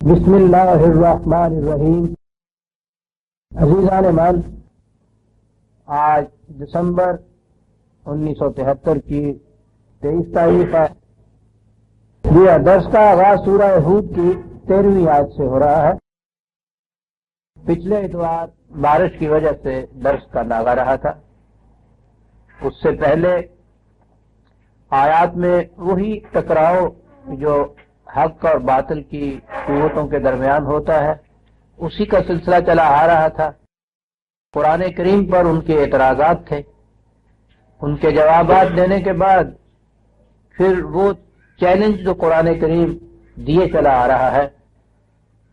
بسم اللہ الرحمن الرحیم۔ عزیزان مان، آج دسمبر 1973 کی 23 تاریخ ہے۔ یہ درس کا آغاز سورہ ہود کی 13ویں آیت سے ہو رہا ہے۔ پچھلے اتوار بارش کی وجہ سے درس کا ناغہ رہا تھا۔ اس سے پہلے آیات میں وہی ٹکراؤ جو حق اور باطل کی قوتوں کے درمیان ہوتا ہے، اسی کا سلسلہ چلا آ رہا تھا۔ قرآن کریم پر ان کے اعتراضات تھے، ان کے جوابات دینے کے بعد پھر وہ چیلنج جو قرآن کریم دیے چلا آ رہا ہے،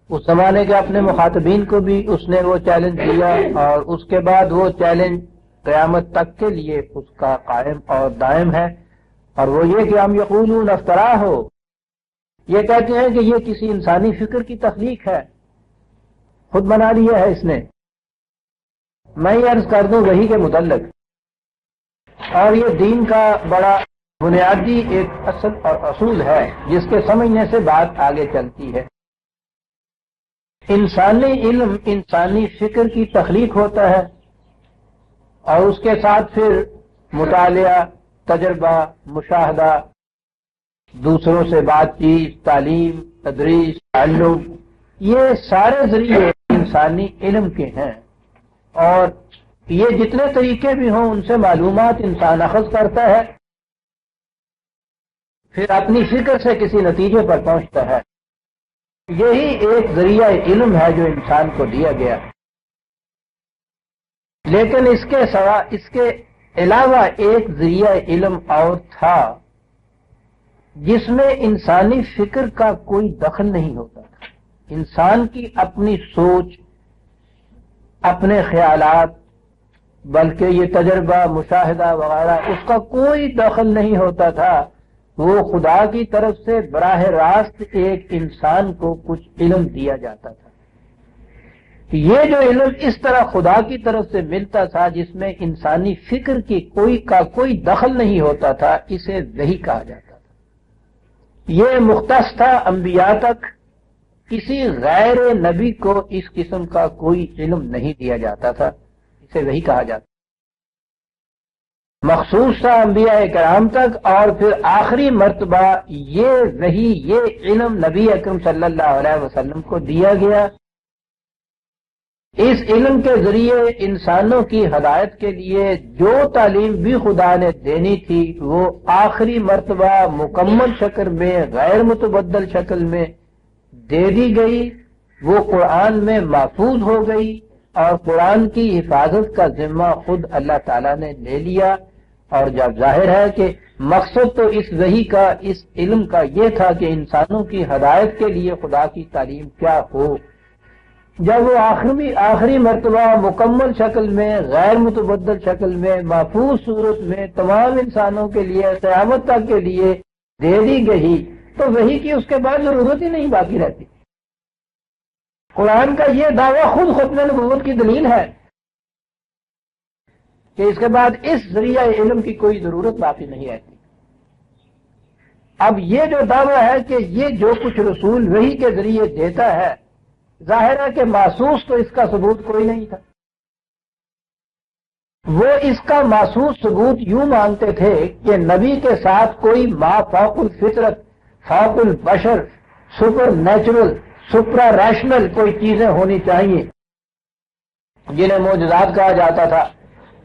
اس زمانے کے اپنے مخاطبین کو بھی اس نے وہ چیلنج دیا، اور اس کے بعد وہ چیلنج قیامت تک کے لیے اس کا قائم اور دائم ہے، اور وہ یہ کہ ہم یقولون افطرا ہو، یہ کہتے ہیں کہ یہ کسی انسانی فکر کی تخلیق ہے، خود بنا لیا ہے اس نے۔ میں یہ عرض کر دوں وحی کے متعلق، اور یہ دین کا بڑا بنیادی ایک اصل اور اصول ہے جس کے سمجھنے سے بات آگے چلتی ہے۔ انسانی علم انسانی فکر کی تخلیق ہوتا ہے، اور اس کے ساتھ پھر مطالعہ، تجربہ، مشاہدہ، دوسروں سے بات چیت، تعلیم، تدریس، تعلم، یہ سارے ذریعے انسانی علم کے ہیں، اور یہ جتنے طریقے بھی ہوں ان سے معلومات انسان اخذ کرتا ہے، پھر اپنی فکر سے کسی نتیجے پر پہنچتا ہے۔ یہی ایک ذریعہ علم ہے جو انسان کو دیا گیا۔ لیکن اس کے علاوہ ایک ذریعہ علم اور تھا جس میں انسانی فکر کا کوئی دخل نہیں ہوتا تھا۔ انسان کی اپنی سوچ، اپنے خیالات، بلکہ یہ تجربہ، مشاہدہ وغیرہ، اس کا کوئی دخل نہیں ہوتا تھا۔ وہ خدا کی طرف سے براہ راست ایک انسان کو کچھ علم دیا جاتا تھا۔ یہ جو علم اس طرح خدا کی طرف سے ملتا تھا جس میں انسانی فکر کی کوئی دخل نہیں ہوتا تھا، اسے وحی کہا جاتا تھا۔ یہ مختص تھا انبیاء تک، کسی غیر نبی کو اس قسم کا کوئی علم نہیں دیا جاتا تھا، اسے وحی کہا جاتا تھا۔ مخصوص تھا انبیاء کرام تک، اور پھر آخری مرتبہ یہ وحی، یہ علم نبی اکرم صلی اللہ علیہ وسلم کو دیا گیا۔ اس علم کے ذریعے انسانوں کی ہدایت کے لیے جو تعلیم بھی خدا نے دینی تھی وہ آخری مرتبہ مکمل شکل میں، غیر متبدل شکل میں دے دی گئی۔ وہ قرآن میں محفوظ ہو گئی، اور قرآن کی حفاظت کا ذمہ خود اللہ تعالیٰ نے لے لیا۔ اور جب ظاہر ہے کہ مقصد تو اس وحی کا، اس علم کا یہ تھا کہ انسانوں کی ہدایت کے لیے خدا کی تعلیم کیا ہو، جب وہ آخری مرتبہ مکمل شکل میں، غیر متبدل شکل میں، محفوظ صورت میں تمام انسانوں کے لیے قیامت تک کے لیے دے دی گئی، تو وحی کی اس کے بعد ضرورت ہی نہیں باقی رہتی۔ قرآن کا یہ دعویٰ خود ختم نبوت کی دلیل ہے کہ اس کے بعد اس ذریعہ علم کی کوئی ضرورت باقی نہیں رہتی۔ اب یہ جو دعویٰ ہے کہ یہ جو کچھ رسول وحی کے ذریعے دیتا ہے، ظاہر ہے کہ محسوس تو اس کا ثبوت کوئی نہیں تھا۔ وہ اس کا محسوس ثبوت یوں مانتے تھے کہ نبی کے ساتھ کوئی ما فوق الفطرت، فوق البشر، سپر نیچرل، سپرا ریشنل کوئی چیزیں ہونی چاہیے، جنہیں معجزات کہا جاتا تھا۔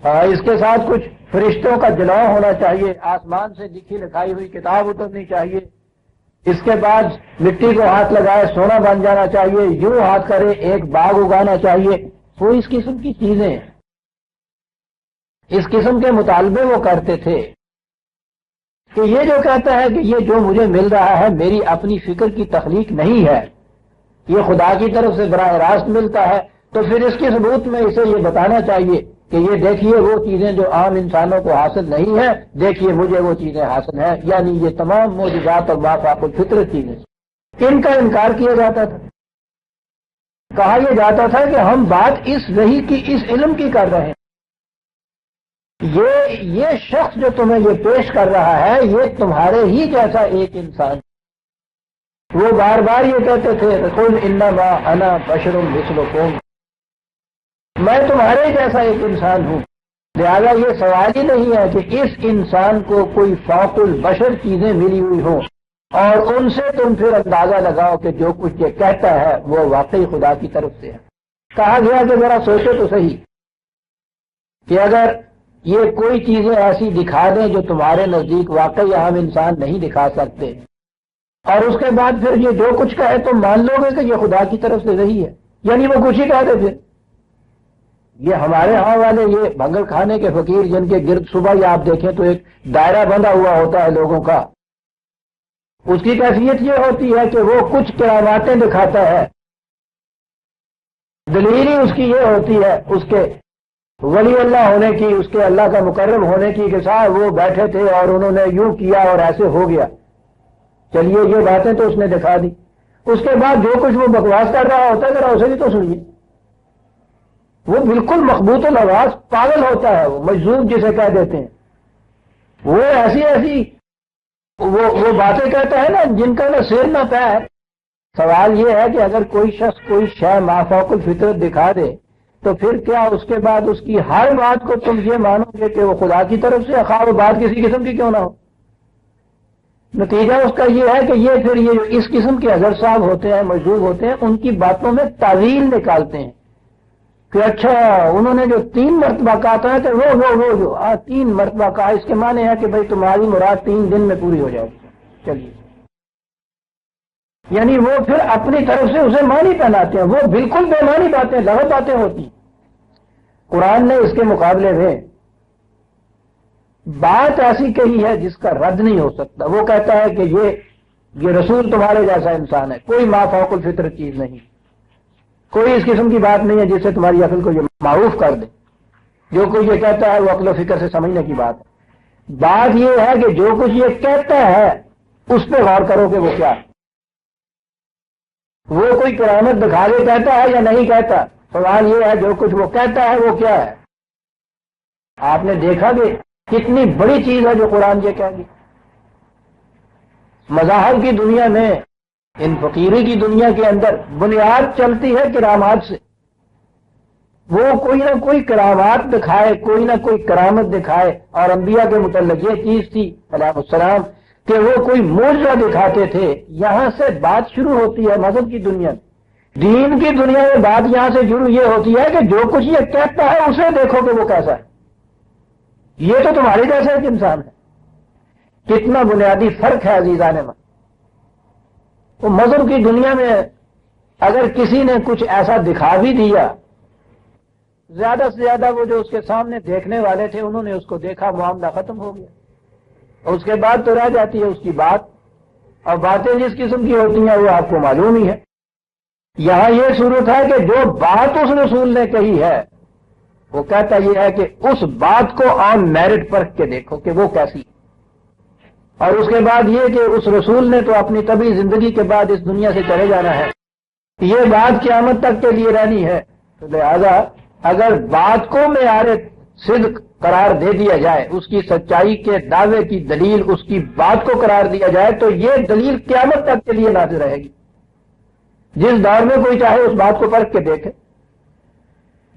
اس کے ساتھ کچھ فرشتوں کا جلوہ ہونا چاہیے، آسمان سے لکھی لکھائی ہوئی کتاب اترنی چاہیے، اس کے بعد مٹی کو ہاتھ لگائے سونا بن جانا چاہیے، یوں ہاتھ کرے ایک باغ اگانا چاہیے۔ وہ اس قسم کی چیزیں، اس قسم کے مطالبے وہ کرتے تھے کہ یہ جو کہتا ہے کہ یہ جو مجھے مل رہا ہے میری اپنی فکر کی تخلیق نہیں ہے، یہ خدا کی طرف سے براہ راست ملتا ہے، تو پھر اس کی ثبوت میں اسے یہ بتانا چاہیے کہ یہ دیکھیے وہ چیزیں جو عام انسانوں کو حاصل نہیں ہیں، دیکھیے مجھے وہ چیزیں حاصل ہیں، یعنی یہ تمام معجزات اور ما فوق الفطرت چیزیں، ان کا انکار کیا جاتا تھا۔ کہا یہ جاتا تھا کہ ہم بات اس وحی کی، اس علم کی کر رہے ہیں، یہ شخص جو تمہیں یہ پیش کر رہا ہے یہ تمہارے ہی جیسا ایک انسان وہ بار بار یہ کہتے تھے قل انما انا بشر مثلکم، میں تمہارے جیسا ایک انسان ہوں، لہذا یہ سوال ہی نہیں ہے کہ اس انسان کو کوئی فوق البشر چیزیں ملی ہوئی ہوں اور ان سے تم پھر اندازہ لگاؤ کہ جو کچھ یہ کہتا ہے وہ واقعی خدا کی طرف سے ہے۔ کہا گیا کہ ذرا سوچو تو صحیح کہ اگر یہ کوئی چیزیں ایسی دکھا دیں جو تمہارے نزدیک واقعی عام انسان نہیں دکھا سکتے، اور اس کے بعد پھر یہ جو کچھ کہے تو مان لو گے کہ یہ خدا کی طرف سے صحیح ہے، یعنی وہ کچھ ہی کہتے تھے۔ یہ ہمارے ہاں والے یہ بھنگل کھانے کے فقیر جن کے گرد صبح ہی آپ دیکھیں تو ایک دائرہ بندھا ہوا ہوتا ہے لوگوں کا، اس کی کیفیت یہ ہوتی ہے کہ وہ کچھ کراماتیں دکھاتا ہے، دلیل ہی اس کی یہ ہوتی ہے اس کے ولی اللہ ہونے کی، اس کے اللہ کا مقرب ہونے کی کہ صاحب وہ بیٹھے تھے اور انہوں نے یوں کیا اور ایسے ہو گیا، چلیے یہ باتیں تو اس نے دکھا دی۔ اس کے بعد جو کچھ وہ بکواس کر رہا ہوتا ہے ذرا اسے بھی تو سنیے، وہ بالکل مخبوط الآواز پاگل ہوتا ہے، وہ مجذوب جسے کہہ دیتے ہیں، وہ ایسی وہ باتیں کہتا ہے نا جن کا نہ سر نہ پیر۔ سوال یہ ہے کہ اگر کوئی شخص کوئی شے مافوق الفطرت دکھا دے تو پھر کیا اس کے بعد اس کی ہر بات کو تم یہ مانو گے کہ وہ خدا کی طرف سے، خواہ وہ بات کسی قسم کی کیوں نہ ہو؟ نتیجہ اس کا یہ ہے کہ یہ پھر یہ جو اس قسم کے اظہر صاحب ہوتے ہیں، مجذوب ہوتے ہیں، ان کی باتوں میں تعویل نکالتے ہیں کہ اچھا انہوں نے جو 3 مرتبہ کہا تھا کہ وہ جو 3 مرتبہ کہا، اس کے معنی ہے کہ بھائی تمہاری مراد 3 دن میں پوری ہو جائے گی، چلیے، یعنی وہ پھر اپنی طرف سے اسے معنی پہناتے ہیں، وہ بالکل بے معنی باتیں، لغو باتیں ہوتی۔ قرآن نے اس کے مقابلے میں بات ایسی کہی ہے جس کا رد نہیں ہو سکتا۔ وہ کہتا ہے کہ یہ رسول تمہارے جیسا انسان ہے، کوئی ما فوق الفطرت چیز نہیں، کوئی اس قسم کی بات نہیں ہے جس سے تمہاری عقل کو یہ معروف کر دے، جو کچھ یہ کہتا ہے وہ عقل و فکر سے سمجھنے کی بات ہے۔ بات یہ ہے کہ جو کچھ یہ کہتا ہے اس پہ غور کرو کہ وہ کیا ہے، وہ کوئی کرامت دکھا کے کہتا ہے یا نہیں کہتا۔ سوال یہ ہے جو کچھ وہ کہتا ہے وہ کیا ہے۔ آپ نے دیکھا کہ کتنی بڑی چیز ہے جو قرآن یہ کہہ گی۔ مذاہب کی دنیا میں، ان فقیری کی دنیا کے اندر بنیاد چلتی ہے کرامات سے، وہ کوئی نہ کوئی کرامات دکھائے، کوئی نہ کوئی کرامت دکھائے، اور انبیاء کے متعلق یہ چیز تھی علیہ السلام کہ وہ کوئی معجزہ دکھاتے تھے۔ یہاں سے بات شروع ہوتی ہے مذہب کی دنیا میں، دین کی دنیا میں بات یہاں سے شروع یہ ہوتی ہے کہ جو کچھ یہ کہتا ہے اسے دیکھو کہ وہ کیسا ہے، یہ تو تمہارے جیسا ایک انسان ہے۔ کتنا بنیادی فرق ہے عزیزان من۔ وہ مذہب کی دنیا میں اگر کسی نے کچھ ایسا دکھا بھی دیا، زیادہ سے زیادہ وہ جو اس کے سامنے دیکھنے والے تھے انہوں نے اس کو دیکھا، معاملہ ختم ہو گیا، اور اس کے بعد تو رہ جاتی ہے اس کی بات، اور باتیں جس قسم کی ہوتی ہیں وہ آپ کو معلوم ہی ہے۔ یہاں یہ صورت ہے کہ جو بات اس رسول نے کہی ہے وہ کہتا یہ ہے کہ اس بات کو آن میرٹ پرکھ کے دیکھو کہ وہ کیسی، اور اس کے بعد یہ کہ اس رسول نے تو اپنی طبعی زندگی کے بعد اس دنیا سے چلے جانا ہے، یہ بات قیامت تک کے لیے رہنی ہے، تو لہذا اگر بات کو معیار صدق قرار دے دیا جائے، اس کی سچائی کے دعوے کی دلیل اس کی بات کو قرار دیا جائے، تو یہ دلیل قیامت تک کے لیے نافذ رہے گی۔ جس دور میں کوئی چاہے اس بات کو پرکھ کے دیکھے،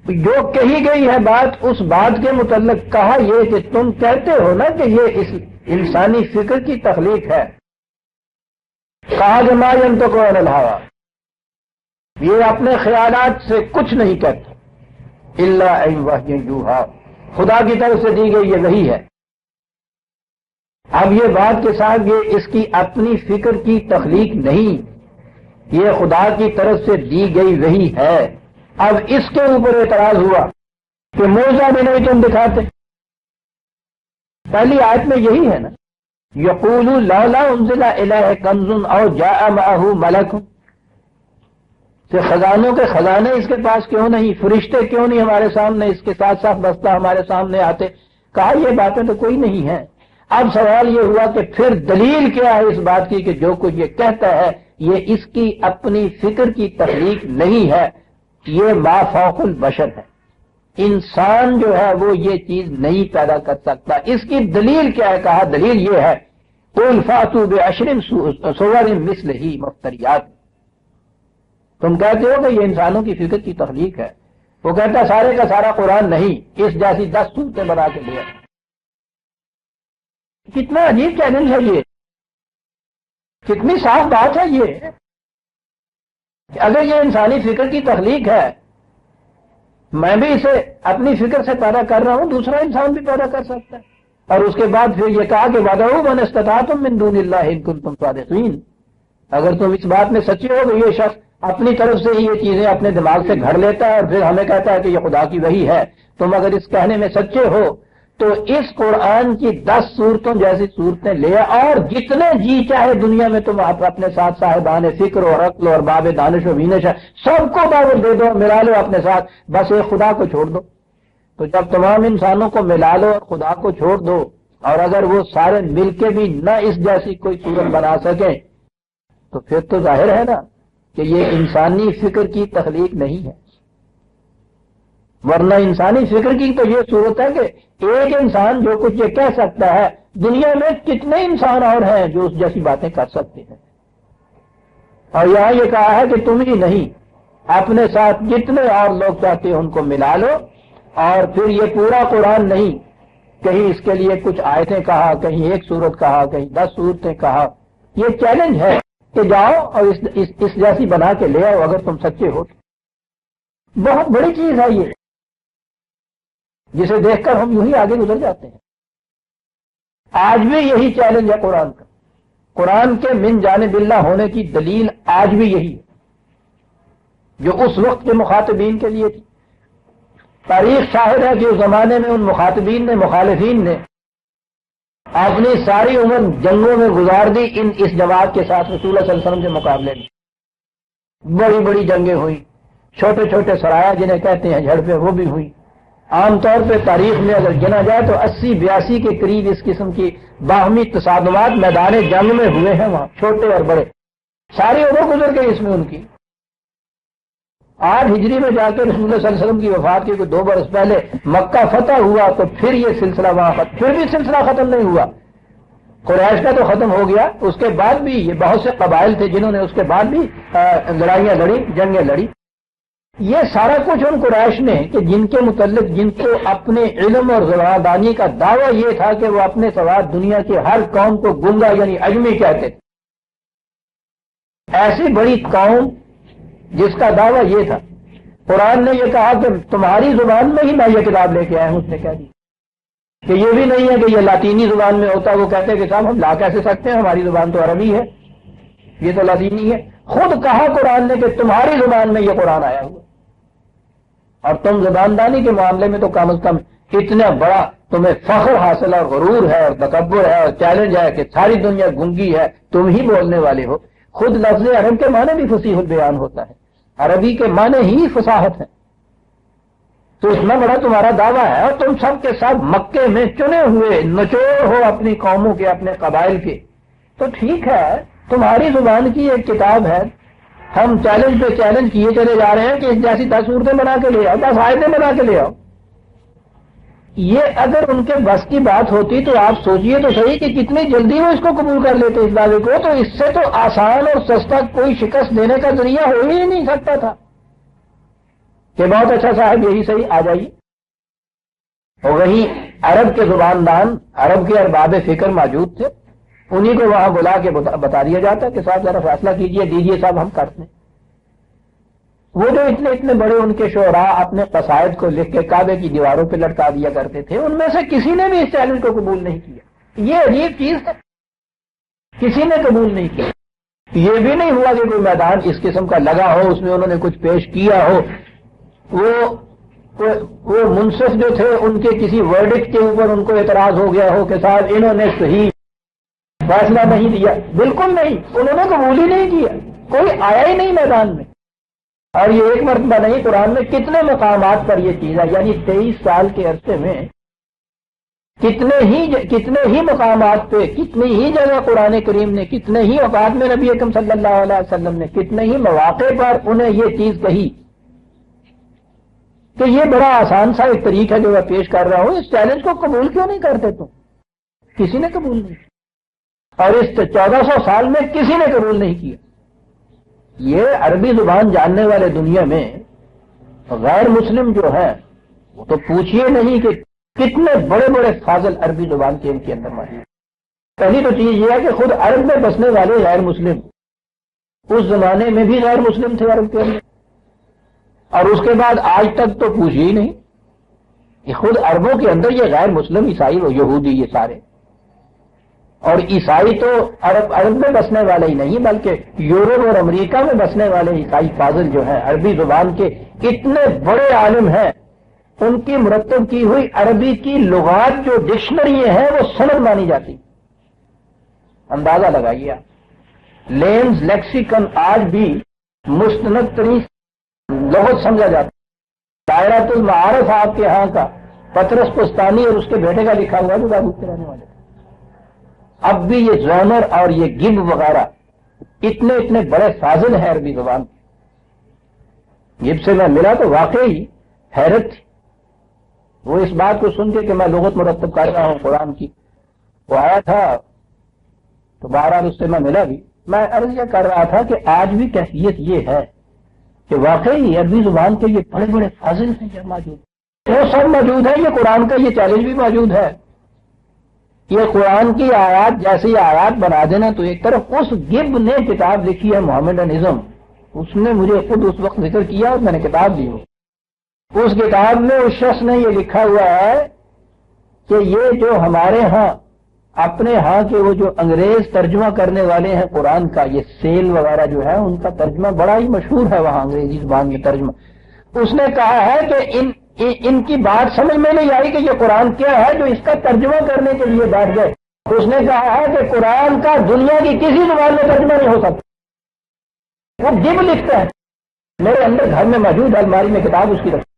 جو کہی گئی ہے بات، اس بات کے متعلق کہا یہ کہ تم کہتے ہو نا کہ یہ اس انسانی فکر کی تخلیق ہے، کہا کہ ما ینطق عن الہویٰ، یہ اپنے خیالات سے کچھ نہیں کہتے، الا ان وحی یوحیٰ، خدا کی طرف سے دی گئی یہ وحی ہے۔ اب یہ بات کے ساتھ یہ اس کی اپنی فکر کی تخلیق نہیں، یہ خدا کی طرف سے دی گئی وحی ہے۔ اب اس کے اوپر اعتراض ہوا کہ معجزہ بھی نہیں تم دکھاتے۔ پہلی آیت میں یہی ہے نا، یقول لولا انزل الیہ کنز او جاء معہ ملک، کہ خزانوں کے خزانے اس کے پاس کیوں نہیں، فرشتے کیوں نہیں ہمارے سامنے اس کے ساتھ ساتھ بستہ ہمارے سامنے آتے۔ کہا یہ باتیں تو کوئی نہیں ہیں۔ اب سوال یہ ہوا کہ پھر دلیل کیا ہے اس بات کی کہ جو کچھ یہ کہتا ہے یہ اس کی اپنی فکر کی تخلیق نہیں ہے، یہ ما فوق البشر ہے، انسان جو ہے وہ یہ چیز نہیں پیدا کر سکتا۔ اس کی دلیل کیا ہے؟ کہا دلیل یہ ہے قل فاتوا بعشر صور مثلہ مفتریات. تم کہتے ہو کہ یہ انسانوں کی فکر کی تخلیق ہے. وہ کہتا ہے سارے کا سارا قرآن نہیں، اس جیسی 10 صورتیں بنا کے دیا. کتنا عجیب چیلنج ہے یہ، کتنی صاف بات ہے یہ کہ اگر یہ انسانی فکر کی تخلیق ہے، میں بھی اسے اپنی فکر سے پیدا کر رہا ہوں، دوسرا انسان بھی پیدا کر سکتا ہے. اور اس کے بعد پھر یہ کہا کہ وَدْعُوا مَنِ اسْتَطَعْتُم مِّن دُونِ اللَّهِ إِن كُنتُمْ صَادِقِينَ. اگر تم اس بات میں سچے ہو کہ یہ شخص اپنی طرف سے ہی یہ چیزیں اپنے دماغ سے گھڑ لیتا ہے اور پھر ہمیں کہتا ہے کہ یہ خدا کی وحی ہے، تم اگر اس کہنے میں سچے ہو تو اس قرآن کی 10 صورتوں جیسی صورتیں لے اور جتنے جی چاہے دنیا میں تم اپنے ساتھ صاحبان فکر اور عقل اور باب دانش و بینش ہے سب کو دعوت دے دو، ملا لو اپنے ساتھ، بس ایک خدا کو چھوڑ دو. تو جب تمام انسانوں کو ملا لو اور خدا کو چھوڑ دو، اور اگر وہ سارے مل کے بھی نہ اس جیسی کوئی صورت بنا سکیں تو پھر تو ظاہر ہے نا کہ یہ انسانی فکر کی تخلیق نہیں ہے. ورنہ انسانی فکر کی تو یہ صورت ہے کہ ایک انسان جو کچھ یہ کہہ سکتا ہے، دنیا میں کتنے انسان اور ہیں جو اس جیسی باتیں کر سکتے ہیں. اور یہاں یہ کہا ہے کہ تم ہی نہیں، اپنے ساتھ جتنے اور لوگ چاہتے ہیں ان کو ملا لو. اور پھر یہ پورا قرآن نہیں، کہیں اس کے لیے کچھ آیتیں کہا، کہیں ایک سورت کہا، کہیں 10 صورتیں کہا. یہ چیلنج ہے کہ جاؤ اور اس جیسی بنا کے لے آؤ اگر تم سچے ہو. بہت بڑی چیز ہے یہ، جسے دیکھ کر ہم یوں ہی آگے گزر جاتے ہیں. آج بھی یہی چیلنج ہے قرآن کا. قرآن کے من جانب اللہ ہونے کی دلیل آج بھی یہی ہے جو اس وقت کے مخاطبین کے لیے تھی. تاریخ شاہد ہے کہ اس زمانے میں ان مخاطبین نے، مخالفین نے اپنی ساری عمر جنگوں میں گزار دی اس جماعت کے ساتھ رسول اللہ صلی اللہ علیہ وسلم کے مقابلے میں. بڑی بڑی جنگیں ہوئی، چھوٹے چھوٹے سرایا جنہیں کہتے ہیں جھڑپیں وہ بھی ہوئی. عام طور پہ تاریخ میں اگر گنا جائے تو 80-82 کے قریب اس قسم کی باہمی تصادمات میدان جنگ میں ہوئے ہیں وہاں، چھوٹے اور بڑے. ساری عمر گزر گئی اس میں ان کی. 8 ہجری میں جا کے رسول اللہ صلی اللہ علیہ وسلم کی وفات کے کوئی 2 برس پہلے مکہ فتح ہوا تو پھر یہ سلسلہ وہاں پھر بھی سلسلہ ختم نہیں ہوا. قریش کا تو ختم ہو گیا، اس کے بعد بھی یہ بہت سے قبائل تھے جنہوں نے اس کے بعد بھی لڑائیاں لڑی، جنگیں لڑی. یہ سارا کچھ ان قریش نے کہ جن کے متعلق جن کو اپنے علم اور زبردانی کا دعویٰ یہ تھا کہ وہ اپنے سوا دنیا کی ہر قوم کو گنگا یعنی اجمی کہتے تھے. ایسی بڑی قوم جس کا دعویٰ یہ تھا، قرآن نے یہ کہا کہ تمہاری زبان میں ہی میں یہ کتاب لے کے آیا ہوں. اس نے کہہ دی کہ یہ بھی نہیں ہے کہ یہ لاطینی زبان میں ہوتا. وہ کہتے کہ صاحب ہم لا کیسے سکتے ہیں، ہماری زبان تو عربی ہے، یہ تو لاطینی ہے. خود کہا قرآن نے کہ تمہاری زبان میں یہ قرآن آیا ہوا. اور تم زباندانی کے معاملے میں تو کم از کم اتنا بڑا تمہیں فخر حاصل اور غرور ہے اور تکبر ہے اور چیلنج ہے کہ ساری دنیا گنگی ہے، تم ہی بولنے والے ہو. خود لفظ عرب کے معنی بھی فصیح البیان ہوتا ہے، عربی کے معنی ہی فصاحت ہے. تو اتنا بڑا تمہارا دعویٰ ہے اور تم سب کے ساتھ مکے میں چنے ہوئے نچوڑ ہو اپنی قوموں کے، اپنے قبائل کے. تو ٹھیک ہے، تمہاری زبان کی ایک کتاب ہے، ہم چیلنج پہ چیلنج کیے چلے جا رہے ہیں کہ اس جیسی 10 صورتیں بنا کے لے آؤ، 10 آیتیں بنا کے لے آؤ. یہ اگر ان کے بس کی بات ہوتی تو آپ سوچئے تو صحیح کہ کتنی جلدی وہ اس کو قبول کر لیتے اس دعوے کو. تو اس سے تو آسان اور سستا کوئی شکست دینے کا ذریعہ ہو ہی نہیں سکتا تھا کہ بہت اچھا صاحب یہی صحیح آ جائیے. اور وہیں عرب کے زباندان، عرب کے ارباب فکر موجود تھے، انہی کو وہاں بلا کے بتا دیا جاتا کہ صاحب ذرا فیصلہ کیجئے، دیجئے صاحب ہم کرتے ہیں. وہ جو اتنے بڑے ان کے شعراء اپنے قصائد کو لکھ کے کعبے کی دیواروں پہ لٹکا دیا کرتے تھے، ان میں سے کسی نے بھی اس چیلنج کو قبول نہیں کیا. یہ عجیب چیز ہے، کسی نے قبول نہیں کیا. یہ بھی نہیں ہوا کہ کوئی میدان اس قسم کا لگا ہو، اس میں انہوں نے کچھ پیش کیا ہو. وہ منصف جو تھے ان کے کسی ورڈکٹ کے اوپر ان کو اعتراض ہو گیا ہو کہ صاحب انہوں نے صحیح فیصلہ نہیں دیا. بالکل نہیں، انہوں نے قبول ہی نہیں کیا، کوئی آیا ہی نہیں میدان میں. اور یہ ایک مرتبہ نہیں، قرآن میں کتنے مقامات پر یہ چیز ہے، یعنی 23 سال کے عرصے میں کتنے ہی مقامات پہ، کتنی ہی جگہ قرآن کریم نے، کتنے ہی اوقات میں نبی اکرم صلی اللہ علیہ وسلم نے، کتنے ہی مواقع پر انہیں یہ چیز کہی کہ یہ بڑا آسان سا ایک طریقہ ہے جو میں پیش کر رہا ہوں، اس چیلنج کو قبول کیوں نہیں کرتے تم؟ کسی نے قبول نہیں. اور اس 1400 سال میں کسی نے قبول نہیں کیا. یہ عربی زبان جاننے والے دنیا میں غیر مسلم جو ہیں وہ تو پوچھئے نہیں کہ کتنے بڑے بڑے فاضل عربی زبان کے ان کے اندر موجود. پہلی تو چیز یہ ہے کہ خود عرب میں بسنے والے غیر مسلم اس زمانے میں بھی غیر مسلم تھے عرب کے اندر، اور اس کے بعد آج تک تو پوچھئے ہی نہیں. یہ خود عربوں کے اندر یہ غیر مسلم عیسائی و یہودی یہ سارے، اور عیسائی تو عرب میں بسنے والے ہی نہیں بلکہ یورپ اور امریکہ میں بسنے والے عیسائی فاضل جو ہیں عربی زبان کے اتنے بڑے عالم ہیں، ان کی مرتب کی ہوئی عربی کی لغات جو ڈکشنری ہیں وہ سند مانی جاتی. اندازہ لگائیے آپ، لینز لیکسیکن آج بھی مستند ترین لغت سمجھا جاتا. دائرۃ المعارف آپ کے ہاں کا پطرس پستانی اور اس کے بیٹے کا لکھا ہوا جو داود کے رہنے والے تھے. اب بھی یہ زونر اور یہ گب وغیرہ اتنے بڑے فاضل ہیں عربی زبان کے. گب سے میں ملا تو واقعی حیرت تھی. وہ اس بات کو سن کے کہ میں لغت مرتب کر رہا ہوں قرآن کی، وہ آیا تھا تو بہرحال اس سے میں ملا بھی. میں عرض یہ کر رہا تھا کہ آج بھی کیفیت یہ ہے کہ واقعی عربی زبان کے یہ بڑے بڑے فاضل ہیں جو موجود، وہ سب موجود ہیں. یہ قرآن کا یہ چیلنج بھی موجود ہے. یہ قرآن کی آیات جیسی آیات بنا دینا. تو ایک طرف اس گب نے کتاب لکھی ہے محمدنزم، اس نے مجھے خود اس وقت ذکر کیا اور میں نے کتاب دی. اس کتاب میں اس شخص نے یہ لکھا ہوا ہے کہ یہ جو ہمارے ہاں اپنے ہاں کے وہ جو انگریز ترجمہ کرنے والے ہیں قرآن کا، یہ سیل وغیرہ جو ہے ان کا ترجمہ بڑا ہی مشہور ہے وہاں انگریزی زبان میں ترجمہ. اس نے کہا ہے کہ ان کی بات سمجھ میں نہیں آئی کہ یہ قرآن کیا ہے جو اس کا ترجمہ کرنے کے لیے بیٹھ گئے. اس نے کہا ہے کہ قرآن کا دنیا کی کسی زبان میں ترجمہ نہیں ہو سکتا. وہ گب لکھتا ہے. میرے اندر گھر میں موجود الماری میں کتاب اس کی رکھی،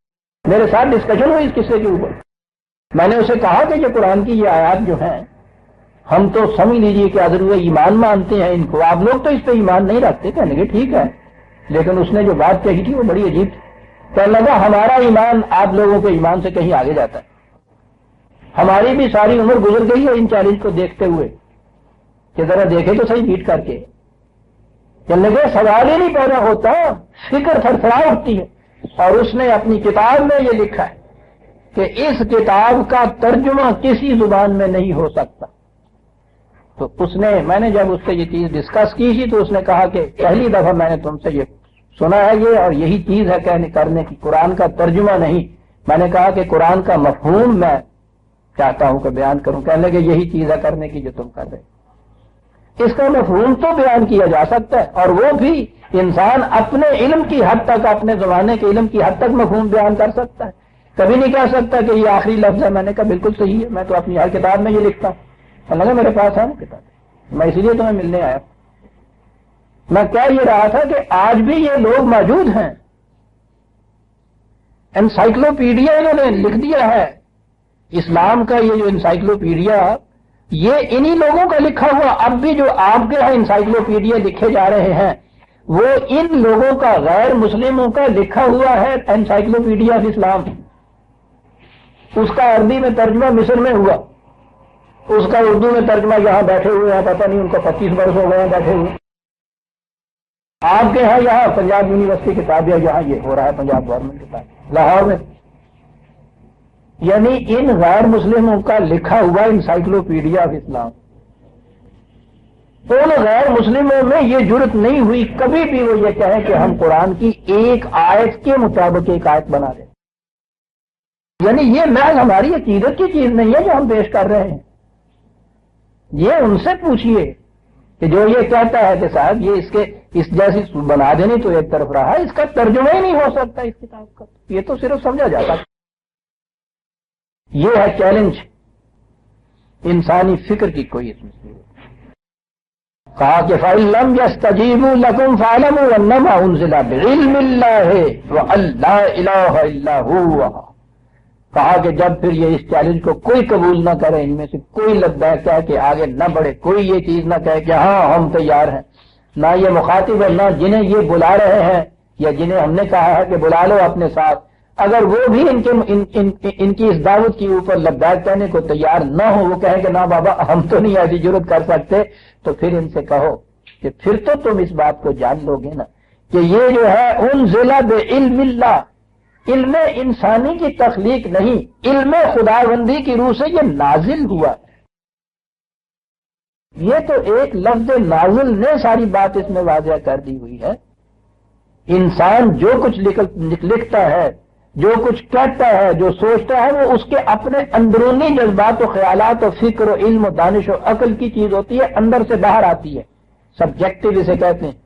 میرے ساتھ ڈسکشن ہوئی اس قصے کے اوپر. میں نے اسے کہا کہ یہ قرآن کی یہ آیات جو ہیں ہم تو سمجھ لیجئے کہ حضرت ایمان مانتے ہیں ان کو، آپ لوگ تو اس پہ ایمان نہیں رکھتے. کہنے لگے ٹھیک ہے، لیکن اس نے جو بات کہی تھی وہ بڑی عجیب تھی. کہنے لگا ہمارا ایمان آپ لوگوں کے ایمان سے کہیں آگے جاتا ہے. ہماری بھی ساری عمر گزر گئی ہے ان چیلنج کو دیکھتے ہوئے کہ ذرا دیکھے تو صحیح بیٹ کر کے. کہنے لگے سوال ہی نہیں پیدا ہوتا، فکر تھرتھرا اٹھتی ہے. اور اس نے اپنی کتاب میں یہ لکھا ہے کہ اس کتاب کا ترجمہ کسی زبان میں نہیں ہو سکتا. تو میں نے جب اس سے یہ چیز ڈسکس کی تھی تو اس نے کہا کہ پہلی دفعہ میں نے تم سے یہ سنا ہے یہ، اور یہی چیز ہے کرنے کی، قرآن کا ترجمہ نہیں. میں نے کہا کہ قرآن کا مفہوم میں چاہتا ہوں کہ بیان کروں. کہنے لگے یہی چیز ہے کرنے کی جو تم کر رہے. اس کا مفہوم تو بیان کیا جا سکتا ہے، اور وہ بھی انسان اپنے علم کی حد تک، اپنے زمانے کے علم کی حد تک مفہوم بیان کر سکتا ہے. کبھی نہیں کہہ سکتا کہ یہ آخری لفظ ہے. میں نے کہا بالکل صحیح ہے، میں تو اپنی ہر کتاب میں یہ لکھتا ہوں. لگا میرے پاس ہے نا کتاب، میں اسی لیے تمہیں ملنے آیا. میں کہہ یہ رہا تھا کہ آج بھی یہ لوگ موجود ہیں. انسائکلوپیڈیا انہوں نے لکھ دیا ہے اسلام کا. یہ جو انسائکلوپیڈیا یہ انہی لوگوں کا لکھا ہوا. اب بھی جو آپ کے ہاں انسائکلوپیڈیا لکھے جا رہے ہیں وہ ان لوگوں کا، غیر مسلموں کا لکھا ہوا ہے انسائکلوپیڈیا آف اسلام. اس کا عربی میں ترجمہ مصر میں ہوا، اس کا اردو میں ترجمہ یہاں بیٹھے ہوئے ہیں، پتہ نہیں ان کو 25 برس ہو گئے ہیں بیٹھے ہوئے. آپ کے ہاں یہاں پنجاب یونیورسٹی کتاب ہے، یہاں یہ ہو رہا ہے پنجاب گورنمنٹ کتاب لاہور میں. یعنی ان غیر مسلموں کا لکھا ہوا انسائکلوپیڈیا آف اسلام. ان غیر مسلموں میں یہ جرت نہیں ہوئی کبھی بھی وہ یہ کہیں کہ ہم قرآن کی ایک آیت کے مطابق ایک آیت بنا دیں. یعنی یہ محض ہماری عقیدت کی چیز نہیں ہے جو ہم پیش کر رہے ہیں. یہ ان سے پوچھئے کہ جو یہ کہتا ہے کہ صاحب یہ اس جیسی بنا دینی تو ایک طرف رہا، اس کا ترجمہ ہی نہیں ہو سکتا اس کتاب کا. یہ تو صرف سمجھا جاتا. یہ ہے چیلنج انسانی فکر کی. کوئی اس میں کہا کہ فَإِن لَمْ يَسْتَجِيبُوا لَكُمْ فَاعْلَمُوا أَنَّمَا أُنزِلَ بِعِلْمِ اللَّهِ وَأَن لَّا إِلَٰهَ إِلَّا هُوَ. کہا کہ جب پھر یہ اس چیلنج کو کوئی قبول نہ کرے، ان میں سے کوئی لبیک کہہ کے آگے نہ بڑھے، کوئی یہ چیز نہ کہے کہ ہاں ہم تیار ہیں، نہ یہ مخاطب ہے، نہ جنہیں یہ بلا رہے ہیں یا جنہیں ہم نے کہا ہے کہ بلا لو اپنے ساتھ، اگر وہ بھی ان کی اس دعوت کے اوپر لبیک کہنے کو تیار نہ ہو، وہ کہیں کہ نہ بابا ہم تو نہیں ایسی جرت کر سکتے، تو پھر ان سے کہو کہ پھر تو تم اس بات کو جان لو گے نا کہ یہ جو ہے انزل بعلم اللہ، علم انسانی کی تخلیق نہیں، علم خداوندی کی روح سے یہ نازل ہوا ہے۔ یہ تو ایک لفظ نازل نے ساری بات اس میں واضح کر دی ہوئی ہے۔ انسان جو کچھ لکھتا ہے، جو کچھ کہتا ہے، جو سوچتا ہے، وہ اس کے اپنے اندرونی جذبات و خیالات و فکر و علم و دانش و عقل کی چیز ہوتی ہے، اندر سے باہر آتی ہے، سبجیکٹو اسے کہتے ہیں۔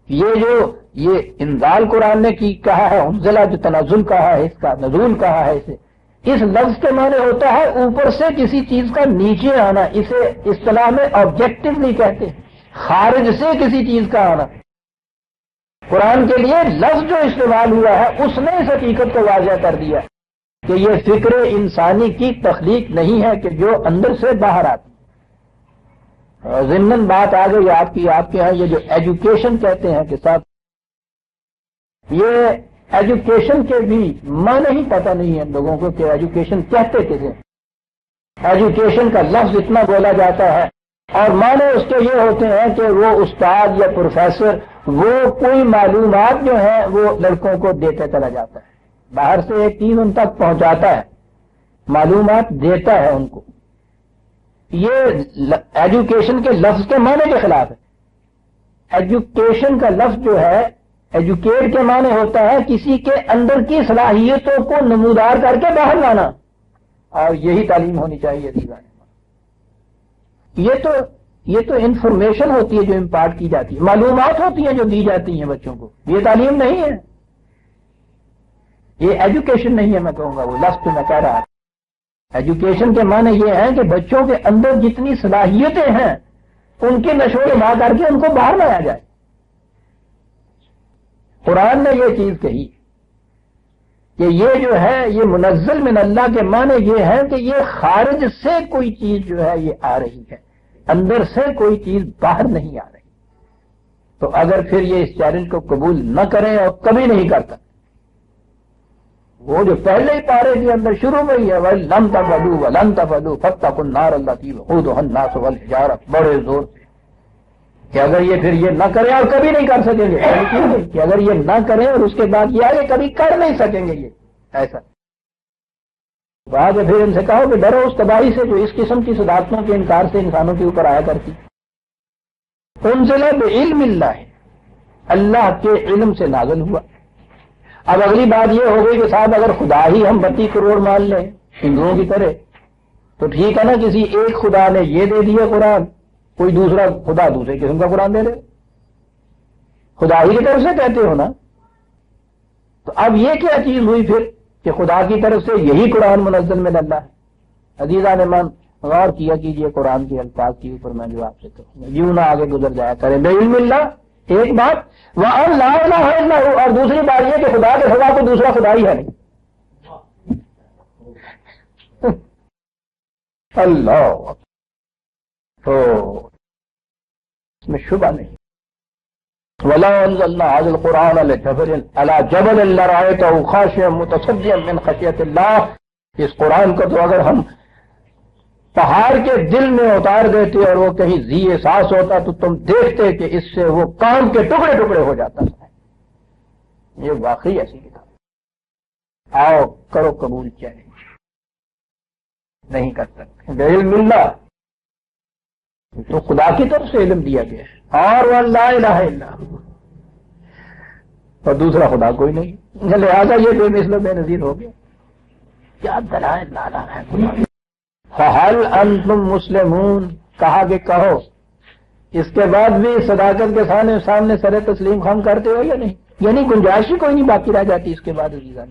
یہ انزال قرآن نے کی کہا ہے، انزلہ جو تنزل کہا ہے، اس کا نزول کہا ہے، اسے اس لفظ کے معنی ہوتا ہے اوپر سے کسی چیز کا نیچے آنا، اسے اصطلاح میں آبجیکٹیولی کہتے ہیں، خارج سے کسی چیز کا آنا۔ قرآن کے لیے لفظ جو استعمال ہوا ہے اس نے اس حقیقت کو واضح کر دیا کہ یہ فکر انسانی کی تخلیق نہیں ہے کہ جو اندر سے باہر آتی ہے۔ ضمن بات آ گئی آپ کے ہاں یہ جو ایجوکیشن کہتے ہیں کہ صاحب یہ ایجوکیشن کے بھی معنی ہی پتہ نہیں ہے لوگوں کو کہ ایجوکیشن کہتے کسے۔ ایجوکیشن کا لفظ اتنا بولا جاتا ہے اور معنی اس کے یہ ہوتے ہیں کہ وہ استاد یا پروفیسر وہ کوئی معلومات جو ہیں وہ لڑکوں کو دیتے چلا جاتا ہے، باہر سے ایک چیز ان تک پہنچاتا ہے، معلومات دیتا ہے ان کو۔ یہ ایجوکیشن کے لفظ کے معنی کے خلاف ہے۔ ایجوکیشن کا لفظ جو ہے، ایجوکیٹ کے معنی ہوتا ہے کسی کے اندر کی صلاحیتوں کو نمودار کر کے باہر لانا، اور یہی تعلیم ہونی چاہیے عزیزان۔ یہ تو انفارمیشن ہوتی ہے جو امپارٹ کی جاتی ہے، معلومات ہوتی ہیں جو دی جاتی ہیں بچوں کو، یہ تعلیم نہیں ہے، یہ ایجوکیشن نہیں ہے۔ میں کہوں گا وہ لفظ تو میں کہہ رہا تھا، ایجوکیشن کے معنی یہ ہے کہ بچوں کے اندر جتنی صلاحیتیں ہیں ان کے نشو و نما کر کے ان کو باہر لایا جائے۔ قرآن نے یہ چیز کہی کہ یہ جو ہے یہ منزل من اللہ کے معنی یہ ہے کہ یہ خارج سے کوئی چیز جو ہے یہ آ رہی ہے، اندر سے کوئی چیز باہر نہیں آ رہی۔ تو اگر پھر یہ اس چیلنج کو قبول نہ کریں اور کبھی نہیں کرتا، وہ جو پہلے ہی پارے کے اندر شروع میں ہی ہے وَلَن تَفْعَلُوا وَلَن تَفْعَلُوا فَاتَّقُوا النَّارَ الَّتِي وَقُودُهَا النَّاسُ وَالْحِجَارَةُ، بڑے زور سے کہ اگر یہ پھر یہ نہ کریں اور کبھی نہیں کر سکیں گے، کہ اگر یہ نہ کریں اور اس کے بعد یہ آگے کبھی کر نہیں سکیں گے، یہ ایسا بعد پھر ان سے کہو کہ ڈرو اس تباہی سے جو اس قسم کی صداقتوں کے انکار سے انسانوں کے اوپر آیا کرتی۔ انزل بعلم اللہ، اللہ کے علم سے نازل ہوا۔ اب اگلی بات یہ ہو گئی کہ صاحب اگر خدا ہی ہم 32 کروڑ مان لیں ہندوؤں کی طرح تو ٹھیک ہے نا، کسی ایک خدا نے یہ دے دیا قرآن، کوئی دوسرا خدا دوسرے قسم کا قرآن دے دے، خدا ہی کی طرف سے کہتے ہو نا۔ تو اب یہ کیا چیز ہوئی پھر کہ خدا کی طرف سے یہی قرآن منزل من اللہ ہے؟ عزیزان ایمان غور کیا کیجئے قرآن کے الفاظ کے اوپر، میں جو آپ سے کہوں گا یوں نہ آگے گزر جایا کریں۔ بعلم اللہ ایک بات، وَأَن لَا إِلَٰهَ إِلَّا هُوَ، اور دوسری بات یہ کہ خدا کے سوا کوئی دوسرا خدا ہی ہے نہیں۔ اللہ تو اس میں شبہ نہیں۔ وَلَوْ أَنزَلْنَا هَٰذَا الْقُرْآنَ عَلَىٰ جَبَلٍ لَّرَأَيْتَهُ خَاشِعًا مُّتَصَدِّعًا مِّن خَشْيَةِ اللَّهِ، اس قرآن کو تو اگر ہم پہاڑ کے دل میں اتار دیتے اور وہ کہیں ذی احساس ہوتا تو تم دیکھتے کہ اس سے وہ کام کے ٹکڑے ٹکڑے ہو جاتا ہے۔ یہ واقعی ایسی کتاب، آؤ کرو قبول، چیلنج نہیں کر سکتے۔ بعلم اللہ تو خدا کی طرف سے علم دیا گیا ہے، اور لا الہ الا اور دوسرا خدا کوئی نہیں، لہذا یہ بے مثل و بے نظیر ہو گیا۔ کیا دلائل لانا ہے۔ فَهَلْ أَنْتُمْ مُسْلِمُونَ، کہا کہ کہو، اس کے بعد بھی صداقت کے سامنے سر تسلیم خم کرتے ہو یا نہیں؟ یعنی گنجائش ہی کوئی نہیں باقی رہ جاتی اس کے بعد عزیزان۔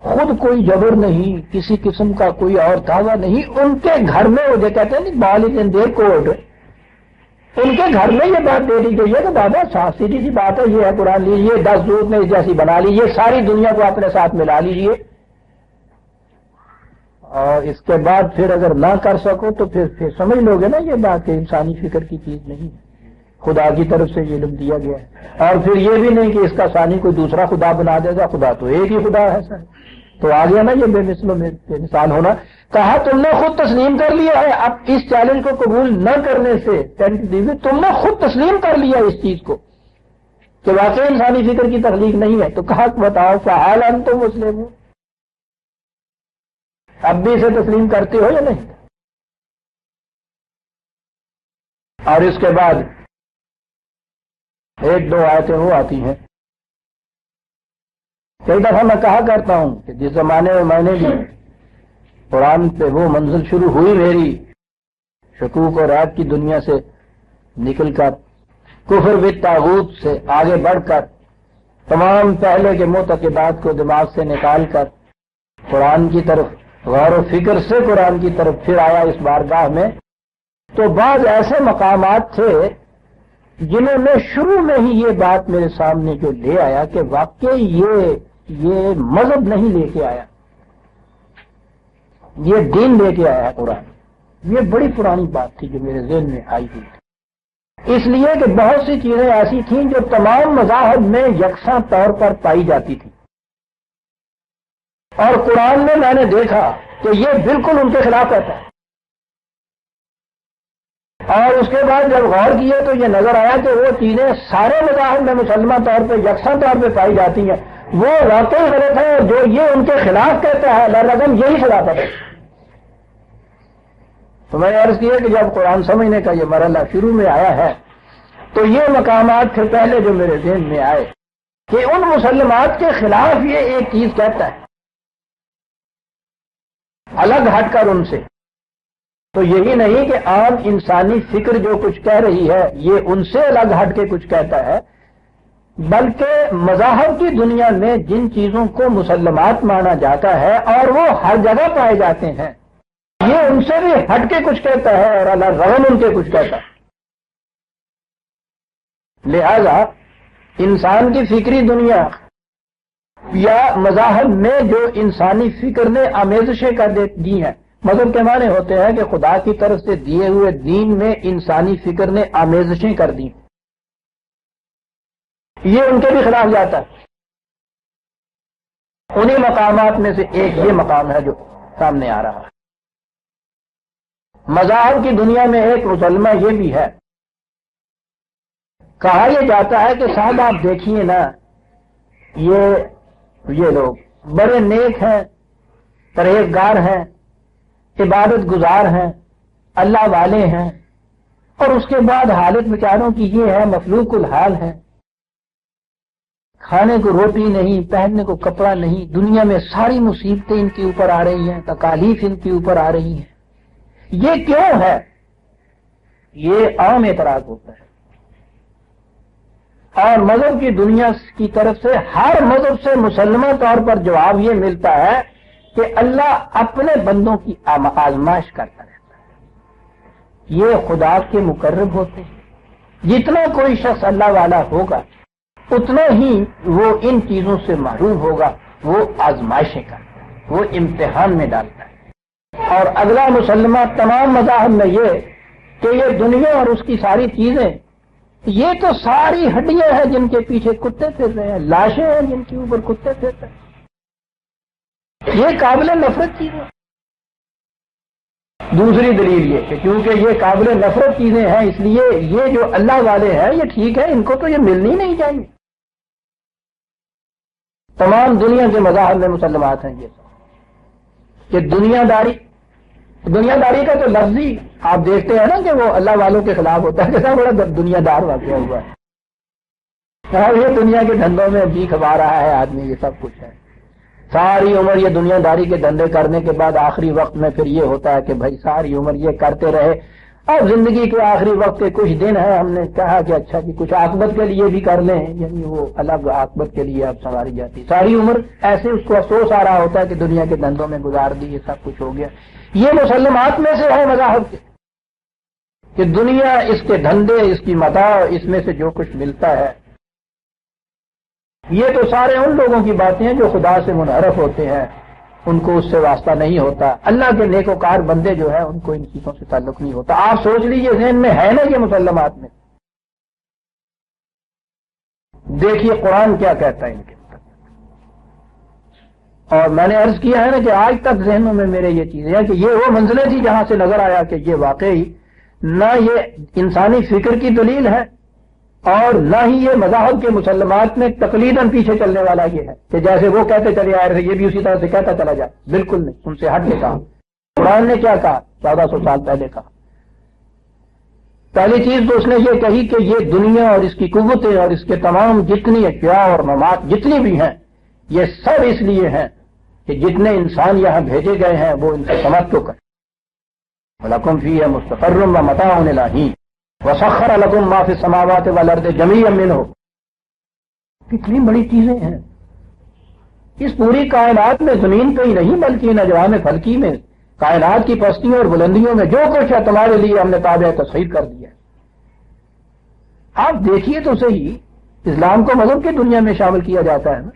خود کوئی جبر نہیں، کسی قسم کا کوئی اور دعویٰ نہیں، ان کے گھر میں وہ کہتے ہیں نہیں بال ان دیئر کوٹ، ان کے گھر میں یہ بات دے دی گئی ہے کہ بابا صاف سیدھی سی بات ہے، یہ ہے قرآن لیجیے، 10 دودھ میں جیسی بنا لیجیے، ساری دنیا کو اپنے ساتھ ملا لیجیے، اور اس کے بعد پھر اگر نہ کر سکو تو پھر سمجھ لو گے نا یہ بات کہ انسانی فکر کی چیز نہیں ہے۔ خدا کی طرف سے یہ علم دیا گیا ہے، اور پھر یہ بھی نہیں کہ اس کا ثانی کوئی دوسرا خدا بنا دے گا، خدا تو ایک ہی خدا ہے سر. تو آ گیا نا یہ بے مثل و بے مثال ہونا. کہا تم نے خود تسلیم کر لیا ہے، اب اس چیلنج کو قبول نہ کرنے سے تم نے خود تسلیم کر لیا اس چیز کو کہ واقعی انسانی فکر کی تخلیق نہیں ہے. تو کہا بتاؤ فحال انتم مسلمون، اب بھی اسے تسلیم کرتے ہو یا نہیں؟ اور اس کے بعد ایک دو آیتیں وہ آتی ہیں. کئی دفعہ میں کہا کرتا ہوں کہ جس زمانے میں میں نے بھی قرآن پہ وہ منزل شروع ہوئی میری شکوک اور ریب کی دنیا سے نکل کر کفر بالطاغوت سے آگے بڑھ کر تمام پہلے کے معتقدات کو دماغ سے نکال کر قرآن کی طرف غور و فکر سے قرآن کی طرف پھر آیا اس بارگاہ میں، تو بعض ایسے مقامات تھے جنہوں نے شروع میں ہی یہ بات میرے سامنے جو لے آیا کہ واقعی یہ مذہب نہیں لے کے آیا، یہ دین لے کے آیا قرآن. یہ بڑی پرانی بات تھی جو میرے ذہن میں آئی ہوئی تھی، اس لیے کہ بہت سی چیزیں ایسی تھیں جو تمام مذاہب میں یکساں طور پر پائی جاتی تھی، اور قرآن میں نے دیکھا کہ یہ بالکل ان کے خلاف رہتا ہے. اور اس کے بعد جب غور کیے تو یہ نظر آیا کہ وہ چیزیں سارے مذاہب میں مسلمہ طور پہ یکساں طور پہ پائی جاتی ہیں، وہ واقعی غلط ہے، اور جو یہ ان کے خلاف کہتا ہے اللہ رقم یہی خلافت ہے. تو میں نے عرض کیا کہ جب قرآن سمجھنے کا یہ مرحلہ شروع میں آیا ہے تو یہ مقامات پھر پہلے جو میرے ذہن میں آئے کہ ان مسلمات کے خلاف یہ ایک چیز کہتا ہے الگ ہٹ کر ان سے. تو یہی نہیں کہ عام انسانی فکر جو کچھ کہہ رہی ہے یہ ان سے الگ ہٹ کے کچھ کہتا ہے، بلکہ مذاہب کی دنیا میں جن چیزوں کو مسلمات مانا جاتا ہے اور وہ ہر جگہ پائے جاتے ہیں، یہ ان سے بھی ہٹ کے کچھ کہتا ہے اور اللہ رغم ان کے کچھ کہتا ہے. لہذا انسان کی فکری دنیا یا مذاہب میں جو انسانی فکر نے آمیزشیں کر دی ہیں، مذہب کے معنی ہوتے ہیں کہ خدا کی طرف سے دیے ہوئے دین میں انسانی فکر نے آمیزشیں کر دی، یہ ان کے بھی خلاف جاتا ہے. انہی مقامات میں سے ایک یہ مقام ہے جو سامنے آ رہا ہے. مذاہب کی دنیا میں ایک مسلمہ یہ بھی ہے، کہا یہ جاتا ہے کہ صاحب آپ دیکھیے نا یہ لوگ بڑے نیک ہیں، پرہیزگار ہیں، عبادت گزار ہیں، اللہ والے ہیں، اور اس کے بعد حالت بیچاروں کی یہ ہے مفلوق الحال ہے، کھانے کو روٹی نہیں، پہننے کو کپڑا نہیں، دنیا میں ساری مصیبتیں ان کے اوپر آ رہی ہیں، تکالیف ان کے اوپر آ رہی ہیں. یہ کیوں ہے؟ یہ عام اعتراض ہوتا ہے، اور مذہب کی دنیا کی طرف سے ہر مذہب سے مسلمہ طور پر جواب یہ ملتا ہے کہ اللہ اپنے بندوں کی آزمائش کرتا رہتا ہے. یہ خدا کے مقرب ہوتے ہیں، جتنا کوئی شخص اللہ والا ہوگا اتنا ہی وہ ان چیزوں سے محروم ہوگا، وہ آزمائشیں کرتا ہے، وہ امتحان میں ڈالتا ہے. اور اگلا مسلمہ تمام مذاہب میں یہ کہ یہ دنیا اور اس کی ساری چیزیں یہ تو ساری ہڈیاں ہیں جن کے پیچھے کتے پھر رہے ہیں، لاشیں ہیں جن کے اوپر کتے پھر رہے ہیں، یہ قابل نفرت چیزیں. دوسری دلیل یہ کہ کیونکہ یہ قابل نفرت چیزیں ہیں اس لیے یہ جو اللہ والے ہیں یہ ٹھیک ہے، ان کو تو یہ ملنی نہیں چاہیے. تمام دنیا کے مذاہب میں مسلمات ہیں یہ کہ دنیا داری کا تو لفظ ہی آپ دیکھتے ہیں نا کہ وہ اللہ والوں کے خلاف ہوتا ہے، کیسا بڑا دنیا دار واقعہ ہوا ہے. یہ دنیا کے دھندوں میں جی کھوا رہا ہے آدمی، یہ سب کچھ ہے. ساری عمر یہ دنیا داری کے دھندے کرنے کے بعد آخری وقت میں پھر یہ ہوتا ہے کہ بھائی ساری عمر یہ کرتے رہے، اب زندگی کے آخری وقت کے کچھ دن ہیں، ہم نے کہا کہ اچھا جی کچھ عاقبت کے لیے بھی کر لیں، یعنی وہ الگ عاقبت کے لیے اب سنواری جاتی. ساری عمر ایسے اس کو افسوس آ رہا ہوتا ہے کہ دنیا کے دھندوں میں گزار دی، یہ سب کچھ ہو گیا. یہ مسلمات میں سے ہے مذاہب کے کہ دنیا، اس کے دھندے، اس کی متاع، اس میں سے جو کچھ ملتا ہے، یہ تو سارے ان لوگوں کی باتیں ہیں جو خدا سے منحرف ہوتے ہیں، ان کو اس سے واسطہ نہیں ہوتا. اللہ کے نیکوکار بندے جو ہیں ان کو ان چیزوں سے تعلق نہیں ہوتا. آپ سوچ لیجئے ذہن میں ہے نا یہ مسلمات میں دیکھیے قرآن کیا کہتا ہے ان کے متعلق. اور میں نے عرض کیا ہے نا کہ آج تک ذہنوں میں میرے یہ چیزیں ہیں کہ یہ وہ منزلیں تھی جہاں سے نظر آیا کہ یہ واقعی نہ یہ انسانی فکر کی دلیل ہے اور نہ ہی یہ مذاہب کے مسلمات میں تقلیداً پیچھے چلنے والا یہ ہے کہ جیسے وہ کہتے چلے آئے تھے یہ بھی اسی طرح سے کہتا چلا جائے. بالکل نہیں، ان سے ہٹ کے کہا. قرآن نے کیا کہا 1400 سال پہلے کہا. پہلی چیز تو اس نے یہ کہی کہ یہ دنیا اور اس کی قوتیں اور اس کے تمام جتنی اشیاء اور ممات جتنی بھی ہیں یہ سب اس لیے ہیں کہ جتنے انسان یہاں بھیجے گئے ہیں وہ ان سے تمتع کریں. وَلَكُمْ فِيهَا مُسْتَقَرٌّ وَمَتَاعٌ إِلَىٰ حِينٍ وَسَخَّرَ لَكُم مَّا فِي السَّمَاوَاتِ وَالْأَرْضِ جَمِيعًا مِّنْهُ. کتنی بڑی چیزیں ہیں اس پوری کائنات میں. زمین پہ ہی نہیں بلکہ ان اجرام فلکی میں کائنات کی پستیوں اور بلندیوں میں جو کچھ ہے تمہارے لیے ہم نے تابع تسخیر کر دیا ہے. آپ دیکھیے تو صحیح، اسلام کو مذہب کی دنیا میں شامل کیا جاتا ہے نا.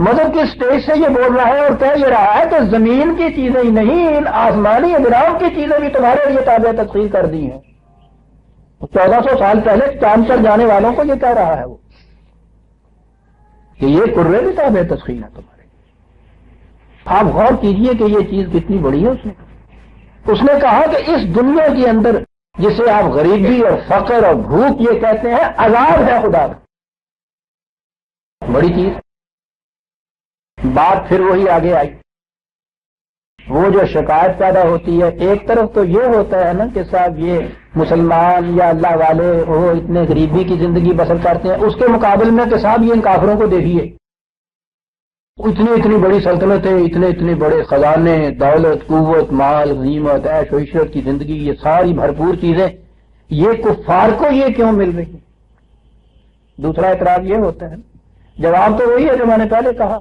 مذہب کی سٹیج سے یہ بول رہا ہے اور کہہ یہ رہا ہے کہ زمین کی چیزیں ہی نہیں ان آسمانی اجرام کی چیزیں بھی تمہارے لیے تابع تسخیر کر دی ہیں. 1400 سال پہلے چاند پر جانے والوں کو یہ کہہ رہا ہے وہ کہ یہ قرے بھی تابع تسخیر ہے تمہارے. آپ غور کیجئے کہ یہ چیز کتنی بڑی ہے. اس نے کہا کہ اس دنیا کے اندر جسے آپ غریبی اور فقر اور بھوک یہ کہتے ہیں عذاب ہے خدا کا. بڑی چیز. بات پھر وہی آگے آئی. وہ جو شکایت پیدا ہوتی ہے ایک طرف تو یہ ہوتا ہے نا کہ صاحب یہ مسلمان یا اللہ والے وہ اتنے غریبی کی زندگی بسر کرتے ہیں، اس کے مقابل میں کہ صاحب یہ ان کافروں کو دیکھیے اتنی بڑی سلطنتیں، اتنے بڑے خزانے، دولت، قوت، مال، غنیمت، عیش و عشرت کی زندگی، یہ ساری بھرپور چیزیں یہ کفار کو یہ کیوں مل رہی ہیں؟ دوسرا اعتراض یہ ہوتا ہے. جواب تو وہی ہے جو میں نے پہلے کہا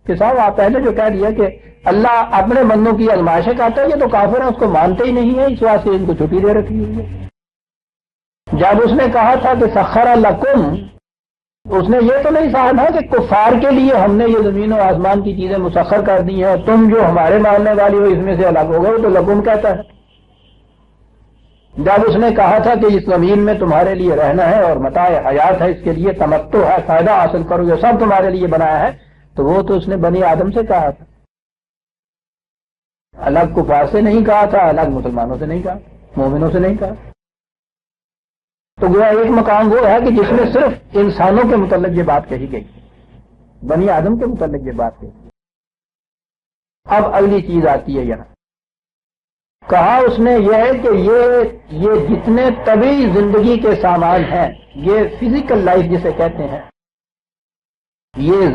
کہ صاحب آپ پہلے جو کہہ دیا کہ اللہ اپنے بندوں کی آزمائشیں کرتا ہے، یہ تو کافر ہیں اس کو مانتے ہی نہیں ہیں، اس واسطے ان کو چھٹی دے رکھی ہوئی ہے. جب اس نے کہا تھا کہ سخر لکم، اس نے یہ تو نہیں کہا تھا کہ کفار کے لیے ہم نے یہ زمین و آسمان کی چیزیں مسخر کر دی ہیں، تم جو ہمارے ماننے والی ہو اس میں سے الگ ہو گئے، تو لکم کہتا ہے. جب اس نے کہا تھا کہ اس زمین میں تمہارے لیے رہنا ہے اور متاع حیات ہے، اس کے لیے تمتع ہے، فائدہ حاصل کرو، یہ سب تمہارے لیے بنایا ہے، تو وہ تو اس نے بنی آدم سے کہا تھا. الگ کفار سے نہیں کہا تھا، الگ مسلمانوں سے نہیں کہا، مومنوں سے نہیں کہا. تو گویا ایک مقام وہ ہے کہ جس میں صرف انسانوں کے متعلق یہ بات کہی گئی، بنی آدم کے متعلق یہ بات کہی. اب اگلی چیز آتی ہے یہاں. کہا اس نے یہ ہے کہ یہ جتنے طبعی زندگی کے سامان ہیں، یہ فزیکل لائف جسے کہتے ہیں، یہ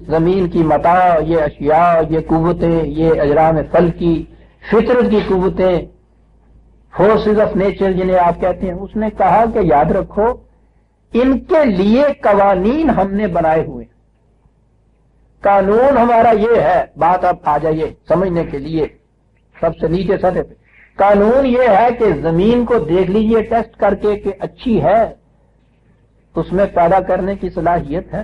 زمین کی متاع، یہ اشیاء، یہ قوتیں، یہ اجرام فلکی، فطرت کی قوتیں، فورسز آف نیچر جنہیں آپ کہتے ہیں. اس نے کہا کہ یاد رکھو ان کے لیے قوانین ہم نے بنائے ہوئے. قانون ہمارا یہ ہے، بات اب آ جائیے سمجھنے کے لیے سب سے نیچے سطح پہ. قانون یہ ہے کہ زمین کو دیکھ لیجئے ٹیسٹ کر کے کہ اچھی ہے، اس میں پیدا کرنے کی صلاحیت ہے.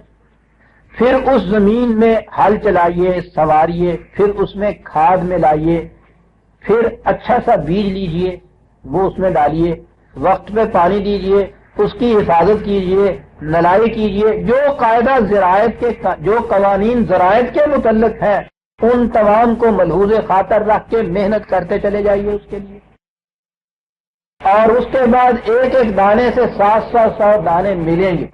پھر اس زمین میں ہل چلائیے، سنواریے، پھر اس میں کھاد میں لائیے، پھر اچھا سا بیج لیجئے، وہ اس میں ڈالیے، وقت پہ پانی دیجئے، اس کی حفاظت کیجئے، نلائی کیجئے. جو قاعدہ زراعت کے، جو قوانین زراعت کے متعلق ہیں ان تمام کو ملحوظ خاطر رکھ کے محنت کرتے چلے جائیے اس کے لیے. اور اس کے بعد ایک ایک دانے سے 700 دانے ملیں گے.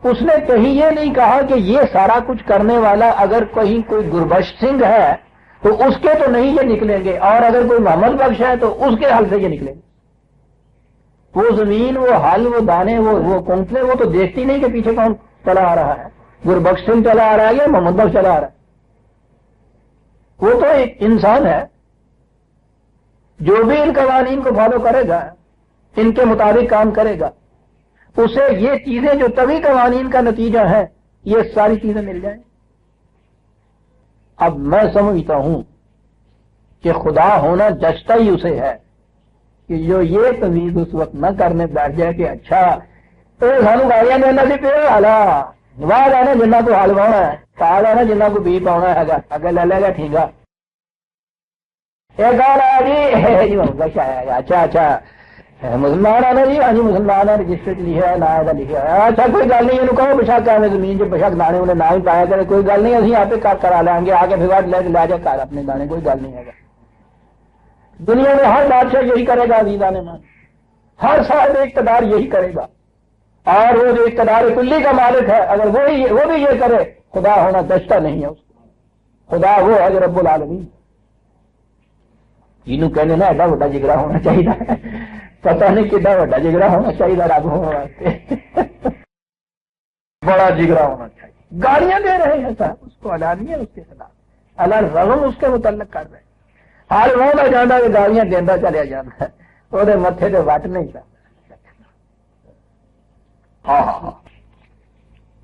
اس نے کہیں یہ نہیں کہا کہ یہ سارا کچھ کرنے والا اگر کہیں کوئی گربخش سنگھ ہے تو اس کے تو نہیں یہ نکلیں گے، اور اگر کوئی محمد بخش ہے تو اس کے حل سے یہ نکلیں گے. وہ زمین، وہ حل، وہ دانے، وہ کنکلے، وہ تو دیکھتی نہیں کہ پیچھے کون چلا آ رہا ہے، گربخش سنگھ چلا آ رہا ہے یا محمد بخش چلا آ رہا ہے. وہ تو ایک انسان ہے جو بھی ان قوانین کو فالو کرے گا، ان کے مطابق کام کرے گا، اسے یہ چیزیں جو طبی قوانین کا نتیجہ ہے یہ ساری چیزیں مل جائیں. اب میں سمجھتا ہوں کہ خدا ہونا جچتا ہی اسے ہے کہ جو یہ تمیز اس وقت نہ کرنے بیٹھ جائے کہ اچھا تو سانو گاڑیاں دینا سی پہ حالا واہ لینا جنہ کو حل پاؤنا ہے، پا لینا جنہ کو بی پاؤنا ہے، اگر لے لے گا ٹھیک ہے. ایک گال آیا جی محمد بخش آیا گا، اچھا مسلمان آنا جی، ہاں جی مسلمان ہے، رجسٹر لکھا ہے، نا لکھا ہے، اچھا کوئی گل نہیں، یہ کہو بشک ہے زمین جو بشک دانے انہیں نہ ہی پایا کرے، کوئی گل نہیں، اسی آپ کرا لیں گے، آگے پھر لے جا کر اپنے دانے، کوئی گل نہیں ہے۔ دنیا میں ہر بادشاہ یہی کرے گا عزیزان مان، ہر صاحب اقتدار یہی کرے گا، اور وہ جو اقتدار کلی کا مالک ہے اگر وہ بھی یہ کرے، خدا ہونا دشتا نہیں ہے اس کو، خدا وہ ہے جو رب العالمین، جنہوں کہنے نا ایڈا وڈا جگرا ہونا چاہیے، پتہ نہیں کتنا وڈا جگرا ہونا چاہیے رب ہونے واسطے، بڑا جگرا ہونا چاہیے۔ گالیاں دے رہے ہیں صاحب اس کو، علانیہ اس کے خلاف، اللہ رغم اس کے متعلق کر رہے ہیں، حال وہ نہ جانا کہ گالیاں دینا چلیا جانا ہے، وہ متھے سے وٹ نہیں کرتا۔ ہاں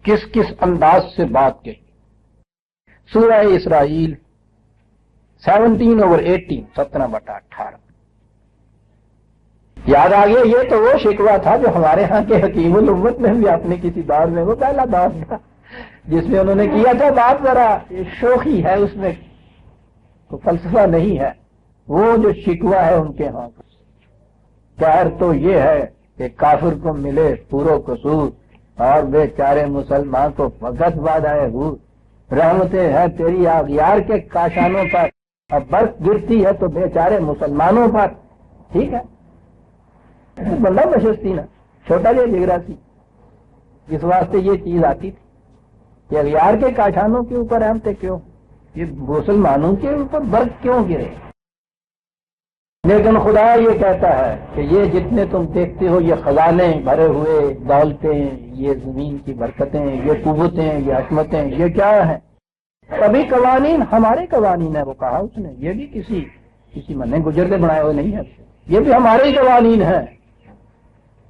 کس کس انداز سے بات کی۔ سورہ اسرائیل 17/18 17/18 یاد آ گیا۔ یہ تو وہ شکوہ تھا جو ہمارے ہاں کے حکیم الامت نے بھی اپنے کسی دور میں، وہ پہلا دور تھا جس میں انہوں نے کیا تھا بات، ذرا شوخی ہے اس میں، تو فلسفہ نہیں ہے، وہ جو شکوہ ہے ان کے ہاں، خیر تو یہ ہے کہ کافر کو ملے پورو قصور اور بے چارے مسلمان کو فقط بعد آئے ہو، رحمتیں ہیں تیری اغیار کے کاشانوں پر، اب برف گرتی ہے تو بے چارے مسلمانوں پر، ٹھیک ہے، بندہ بشستی نا چھوٹا جا جگرا سی، اس واسطے یہ چیز آتی تھی کہ اغیار کے کاشانوں کے اوپر رحمتیں کیوں، یہ مسلمانوں کے اوپر برف کیوں گرے۔ لیکن خدا یہ کہتا ہے کہ یہ جتنے تم دیکھتے ہو یہ خزانے بھرے ہوئے، دولتیں، یہ زمین کی برکتیں، یہ قوتیں، یہ عظمتیں، یہ کیا ہیں؟ کبھی قوانین ہمارے قوانین ہیں، وہ کہا اس نے، یہ بھی کسی من گجر کے بنائے ہوئے نہیں ہیں، یہ بھی ہمارے ہی قوانین ہیں۔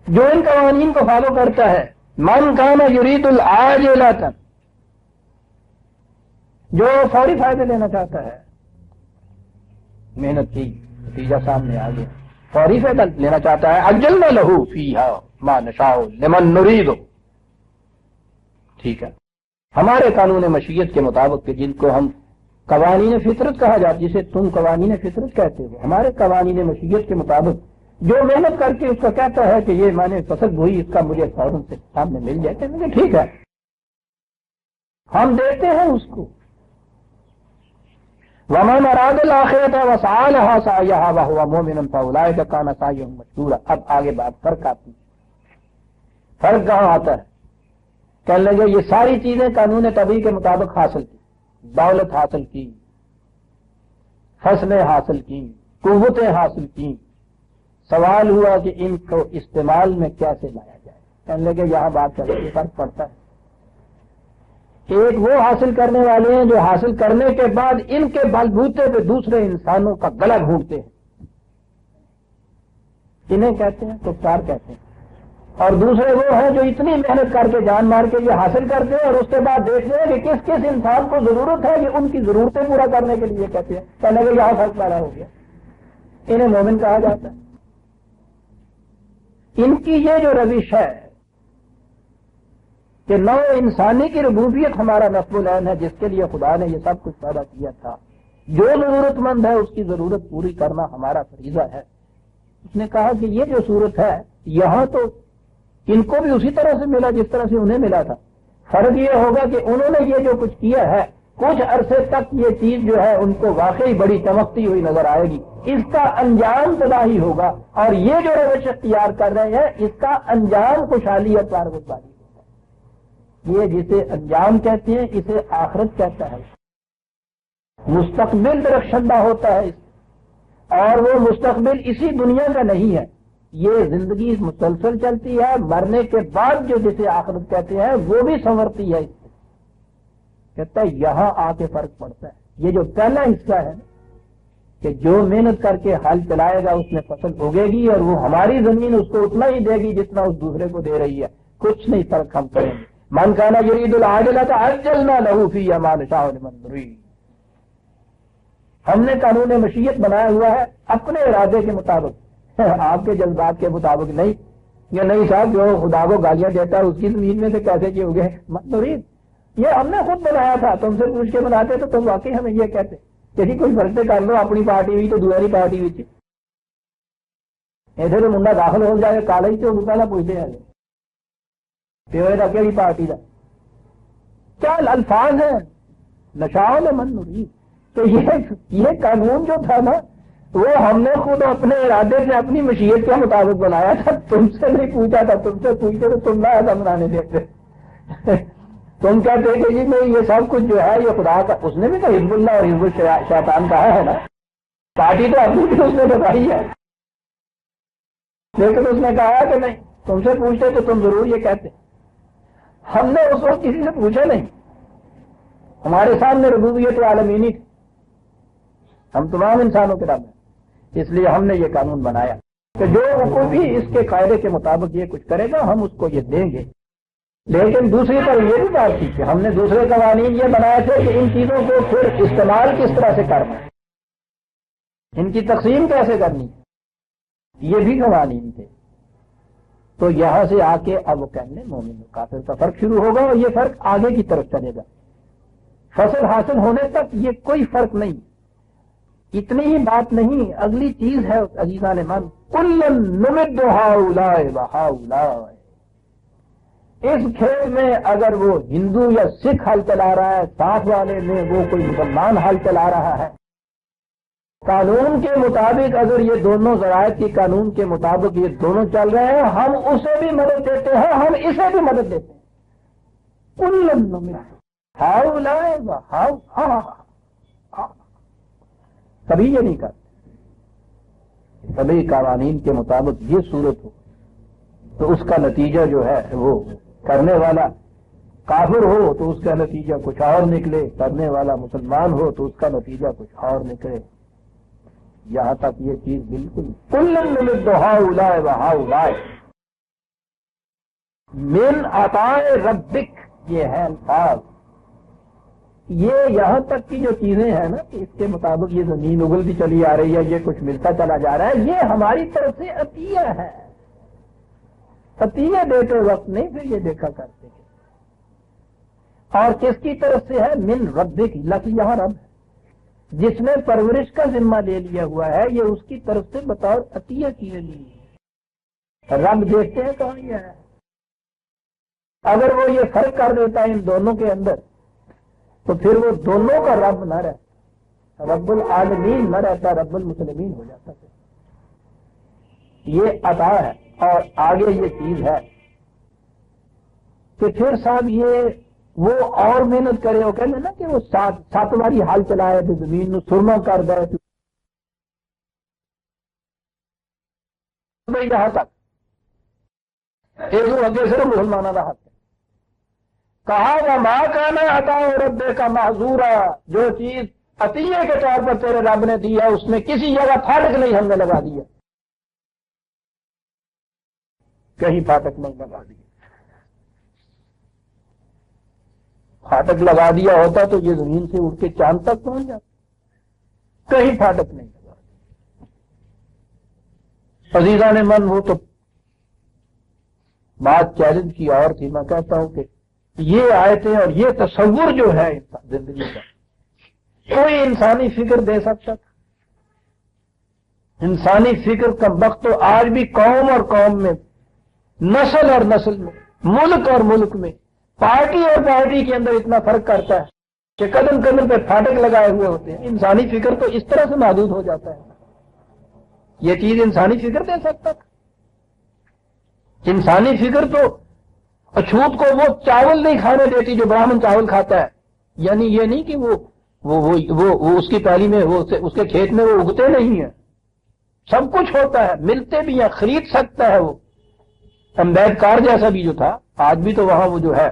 جو ان قوانین کو فالو کرتا ہے، من کان یرید العاجلۃ، جو فوری فائدے لینا چاہتا ہے، محنت کی نتیجہ سامنے آ گیا، فوری فائدہ لینا چاہتا ہے، عجلنا لہ فیہا ما نشاء لمن نرید، ٹھیک ہے، ہمارے قانون مشیت کے مطابق کہ جن کو ہم قوانین فطرت کہا جاتا، جسے تم قوانین فطرت کہتے ہو، ہمارے قوانین مشیت کے مطابق جو محنت کر کے اس کو کہتا ہے کہ یہ میں نے فصل بوئی، اس کا مجھے فوراً سے سامنے مل جائے، کہ ٹھیک ہے ہم دیتے ہیں اس کو۔ وَمَنْ أَرَادَ الْآخِرَةَ وَسَعَىٰ لَهَا سَعْيَهَا وَهُوَ مُؤْمِنٌ فَأُولَٰئِكَ كَانَ سَعْيُهُمْ مَشْكُورًا۔ اب آگے بات فرق آتی ہے، فرق کہاں آتا ہے؟ کہنے لگے یہ ساری چیزیں قانون طبیعی کے مطابق حاصل کی، دولت حاصل کی، فصلیں حاصل کی، قوتیں حاصل کی، سوال ہوا کہ ان کو استعمال میں کیسے لایا جائے۔ کہنے لگے یہاں بات کرنے سے فرق پڑتا ہے، ایک وہ حاصل کرنے والے ہیں جو حاصل کرنے کے بعد ان کے بلبوتے پہ دوسرے انسانوں کا گلا گھونٹتے ہیں، انہیں کہتے ہیں کفار کہتے ہیں، اور دوسرے وہ ہیں جو اتنی محنت کر کے جان مار کے یہ حاصل کرتے ہیں اور اس کے بعد دیکھتے ہیں کہ کس کس انسان کو ضرورت ہے کہ ان کی ضرورتیں پورا کرنے کے لیے کہتے ہیں۔ کہنے لگے یہاں فرق پیدا ہو گیا، انہیں مومن کہا جاتا ہے۔ ان کی یہ جو روش ہے کہ نوع انسانی کی ربوبیت ہمارا نصب العین ہے، جس کے لیے خدا نے یہ سب کچھ پیدا کیا تھا، جو ضرورت مند ہے اس کی ضرورت پوری کرنا ہمارا فریضہ ہے۔ اس نے کہا کہ یہ جو صورت ہے یہاں تو ان کو بھی اسی طرح سے ملا جس طرح سے انہیں ملا تھا، فرق یہ ہوگا کہ انہوں نے یہ جو کچھ کیا ہے کچھ عرصے تک یہ چیز جو ہے ان کو واقعی بڑی چمکتی ہوئی نظر آئے گی، اس کا انجام تباہی ہوگا، اور یہ جو روش اختیار کر رہے ہیں اس کا انجام خوشحالی اور کارگزاری ہوگا۔ یہ جسے انجام کہتے ہیں اسے آخرت کہتا ہے، مستقبل درخشندہ ہوتا ہے، اور وہ مستقبل اسی دنیا کا نہیں ہے، یہ زندگی مسلسل چلتی ہے، مرنے کے بعد جو جسے آخرت کہتے ہیں وہ بھی سنورتی ہے۔ اس سے کہتا ہے یہاں آ کے فرق پڑتا ہے۔ یہ جو پہلا حصہ ہے کہ جو محنت کر کے حل چلائے گا اس میں فصل اگے گی، اور وہ ہماری زمین اس کو اتنا ہی دے گی جتنا اس دوسرے کو دے رہی ہے، کچھ نہیں فرق ہم کریں گے۔ من کان یرید العاجلۃ عجلنا لہ فیہا ما نشاء لمن نرید۔ ہم نے قانون مشیت بنایا ہوا ہے اپنے ارادے کے مطابق، آپ کے جذبات کے مطابق نہیں۔ یا نہیں صاحب جو خدا کو گالیاں دیتا ہے اس کی زمین میں سے کیسے کیے ہوگے نرید، یہ ہم نے خود بنایا تھا، تم سے پوچھ کے بناتے تو تم واقعی ہمیں یہ کہتے کہ جی کوئی فرق کر لو، اپنی پارٹی ہوئی تو دوسری پارٹی ہوئی، ایسے تو منڈا داخل ہو جائے کالج سے وہ پہلا پوچھتے ہیں پیوے کا کیڑی پارٹی کا کیا الفاظ ہیں نشاؤ میں من مرید. تو یہ قانون جو تھا نا وہ ہم نے خود اپنے ارادے سے اپنی مشیت کے مطابق بنایا تھا. تم سے نہیں پوچھا تھا. تم سے پوچھتے تو تم نہ ایسا بنانے دیتے. تم کہتے کہ جی میں یہ سب کچھ جو ہے یہ خدا کا. اس نے بھی تو حزب اللہ اور حزب الشیطان کہا ہے نا. پارٹی تو اپنی بھی اس نے بتائی ہے لیکن اس نے کہا کہ نہیں تم سے پوچھتے تو تم ضرور یہ کہتے. ہم نے اس وقت کسی سے پوچھا نہیں. ہمارے سامنے ربوبیت عالمینی تھی. ہم تمام انسانوں کے رب ہیں. اس لیے ہم نے یہ قانون بنایا کہ جو کو بھی اس کے قاعدے کے مطابق یہ کچھ کرے گا ہم اس کو یہ دیں گے. لیکن دوسری طرف یہ بھی بات تھی کہ ہم نے دوسرے قوانین یہ بنائے تھے کہ ان چیزوں کو پھر استعمال کس طرح سے کرنا ہے, ان کی تقسیم کیسے کرنی ہے, یہ بھی قوانین تھے. تو یہاں سے آ کے اب وہ کہنے مومن و کافر کا فرق شروع ہوگا اور یہ فرق آگے کی طرف چلے گا. فصل حاصل ہونے تک یہ کوئی فرق نہیں. اتنی ہی بات نہیں, اگلی چیز ہے عزیزان من, کلن نمد ہؤلاء وہؤلاء. اس کھیل میں اگر وہ ہندو یا سکھ حل چلا رہا ہے, ساتھ والے میں وہ کوئی مسلمان حل چلا رہا ہے, قانون کے مطابق اگر یہ دونوں ذرائع کی قانون کے مطابق یہ دونوں چل رہے ہیں, ہم اسے بھی مدد دیتے ہیں, ہم اسے بھی مدد دیتے ہیں. کلن نمد ہؤلاء وہؤلاء. کبھی یہ نہیں کرتے. کبھی قوانین کے مطابق یہ صورت ہو تو اس کا نتیجہ جو ہے وہ کرنے والا کافر ہو تو اس کا نتیجہ کچھ اور نکلے, کرنے والا مسلمان ہو تو اس کا نتیجہ کچھ اور نکلے. یہاں تک یہ چیز بالکل کلن نمد ہؤلاء وہؤلاء من عطاء ربک. یہ ہے الفاظ. یہ یہاں تک کی جو چیزیں ہیں نا کہ اس کے مطابق یہ زمین اگلتی چلی آ رہی ہے, یہ کچھ ملتا چلا جا رہا ہے, یہ ہماری طرف سے عطیہ ہے. عطیہ دیتے وقت نہیں پھر یہ دیکھا کرتے ہیں. اور کس کی طرف سے ہے؟ من ربک. لفظ یہاں رب ہے. جس نے پرورش کا ذمہ لے لیا ہوا ہے یہ اس کی طرف سے بطور عطیہ کیے لیے. رب دیکھتے ہیں کہاں یہ ہے. اگر وہ یہ فرق کر دیتا ہے ان دونوں کے اندر تو پھر وہ دونوں کا رب نہ رہتا, رب العالمین نہ رہتا, رب المسلمین ہو جاتا ہے. یہ عطا ہے. اور آگے یہ چیز ہے کہ پھر صاحب یہ وہ اور محنت کرے, وہ کہتے ہیں نا کہ وہ سات باری حال چلائے تو زمین نو سرما کر دے. یہاں تک ایک اگے صرف مسلمانوں کا حق ہے. کہا وہ ماں کا نا عطا رب کا معذورا. جو چیز عطیے کے طور پر تیرے رب نے دیا اس میں کسی جگہ پھاٹک نہیں ہم نے لگا دیا, کہیں پھاٹک نہیں لگا دیا. پھاٹک لگا دیا ہوتا تو یہ زمین سے اٹھ کے چاند تک پہنچ جاتا. کہیں پھاٹک نہیں لگا دیا. عزیزان من وہ تو بات چیلنج کی اور تھی. میں کہتا ہوں کہ یہ آیتیں اور یہ تصور جو ہے زندگی کا کوئی انسانی فکر دے سکتا تھا. انسانی فکر کا وقت تو آج بھی قوم اور قوم میں, نسل اور نسل میں, ملک اور ملک میں, پارٹی اور پارٹی کے اندر اتنا فرق کرتا ہے کہ قدم قدم پہ پھاٹک لگائے ہوئے ہوتے ہیں. انسانی فکر تو اس طرح سے محدود ہو جاتا ہے. یہ چیز انسانی فکر دے سکتا تھا. انسانی فکر تو اچھوت کو وہ چاول نہیں کھانے دیتی جو براہمن چاول کھاتا ہے. یعنی یہ نہیں کہ وہ اس کی پیلی میں اس کے کھیت میں وہ اگتے نہیں ہیں, سب کچھ ہوتا ہے, ملتے بھی ہیں, خرید سکتا ہے. وہ امبیڈکر جیسا بھی جو تھا, آج بھی تو وہاں وہ جو ہے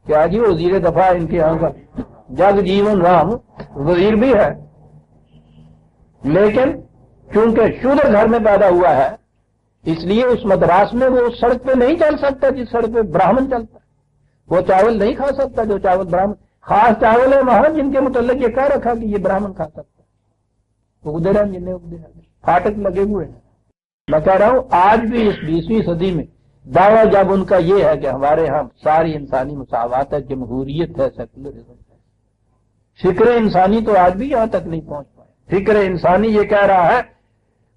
کیا جی وزیر دفاع ان کے یہاں کا جگ جیون رام وزیر بھی ہے, لیکن چونکہ شودر گھر میں پیدا ہوا ہے اس لیے اس مدراس میں وہ اس سڑک پہ نہیں چل سکتا جس سڑک پہ براہمن چلتا ہے. وہ چاول نہیں کھا سکتا جو چاول براہمن. خاص چاول ہے وہاں جن کے متعلق یہ کہہ رکھا کہ یہ براہمن کھا سکتا ہے. اگدے رہے جن اگدے رہے, پھاٹک لگے ہوئے ہیں. میں کہہ رہا ہوں آج بھی اس 20ویں صدی میں دعویٰ جب ان کا یہ ہے کہ ہمارے ہاں ساری انسانی مساوات ہے, جمہوریت ہے, سیکولرزم ہے, فکر انسانی تو آج بھی یہاں تک نہیں پہنچ پائے. فکر انسانی یہ کہہ رہا ہے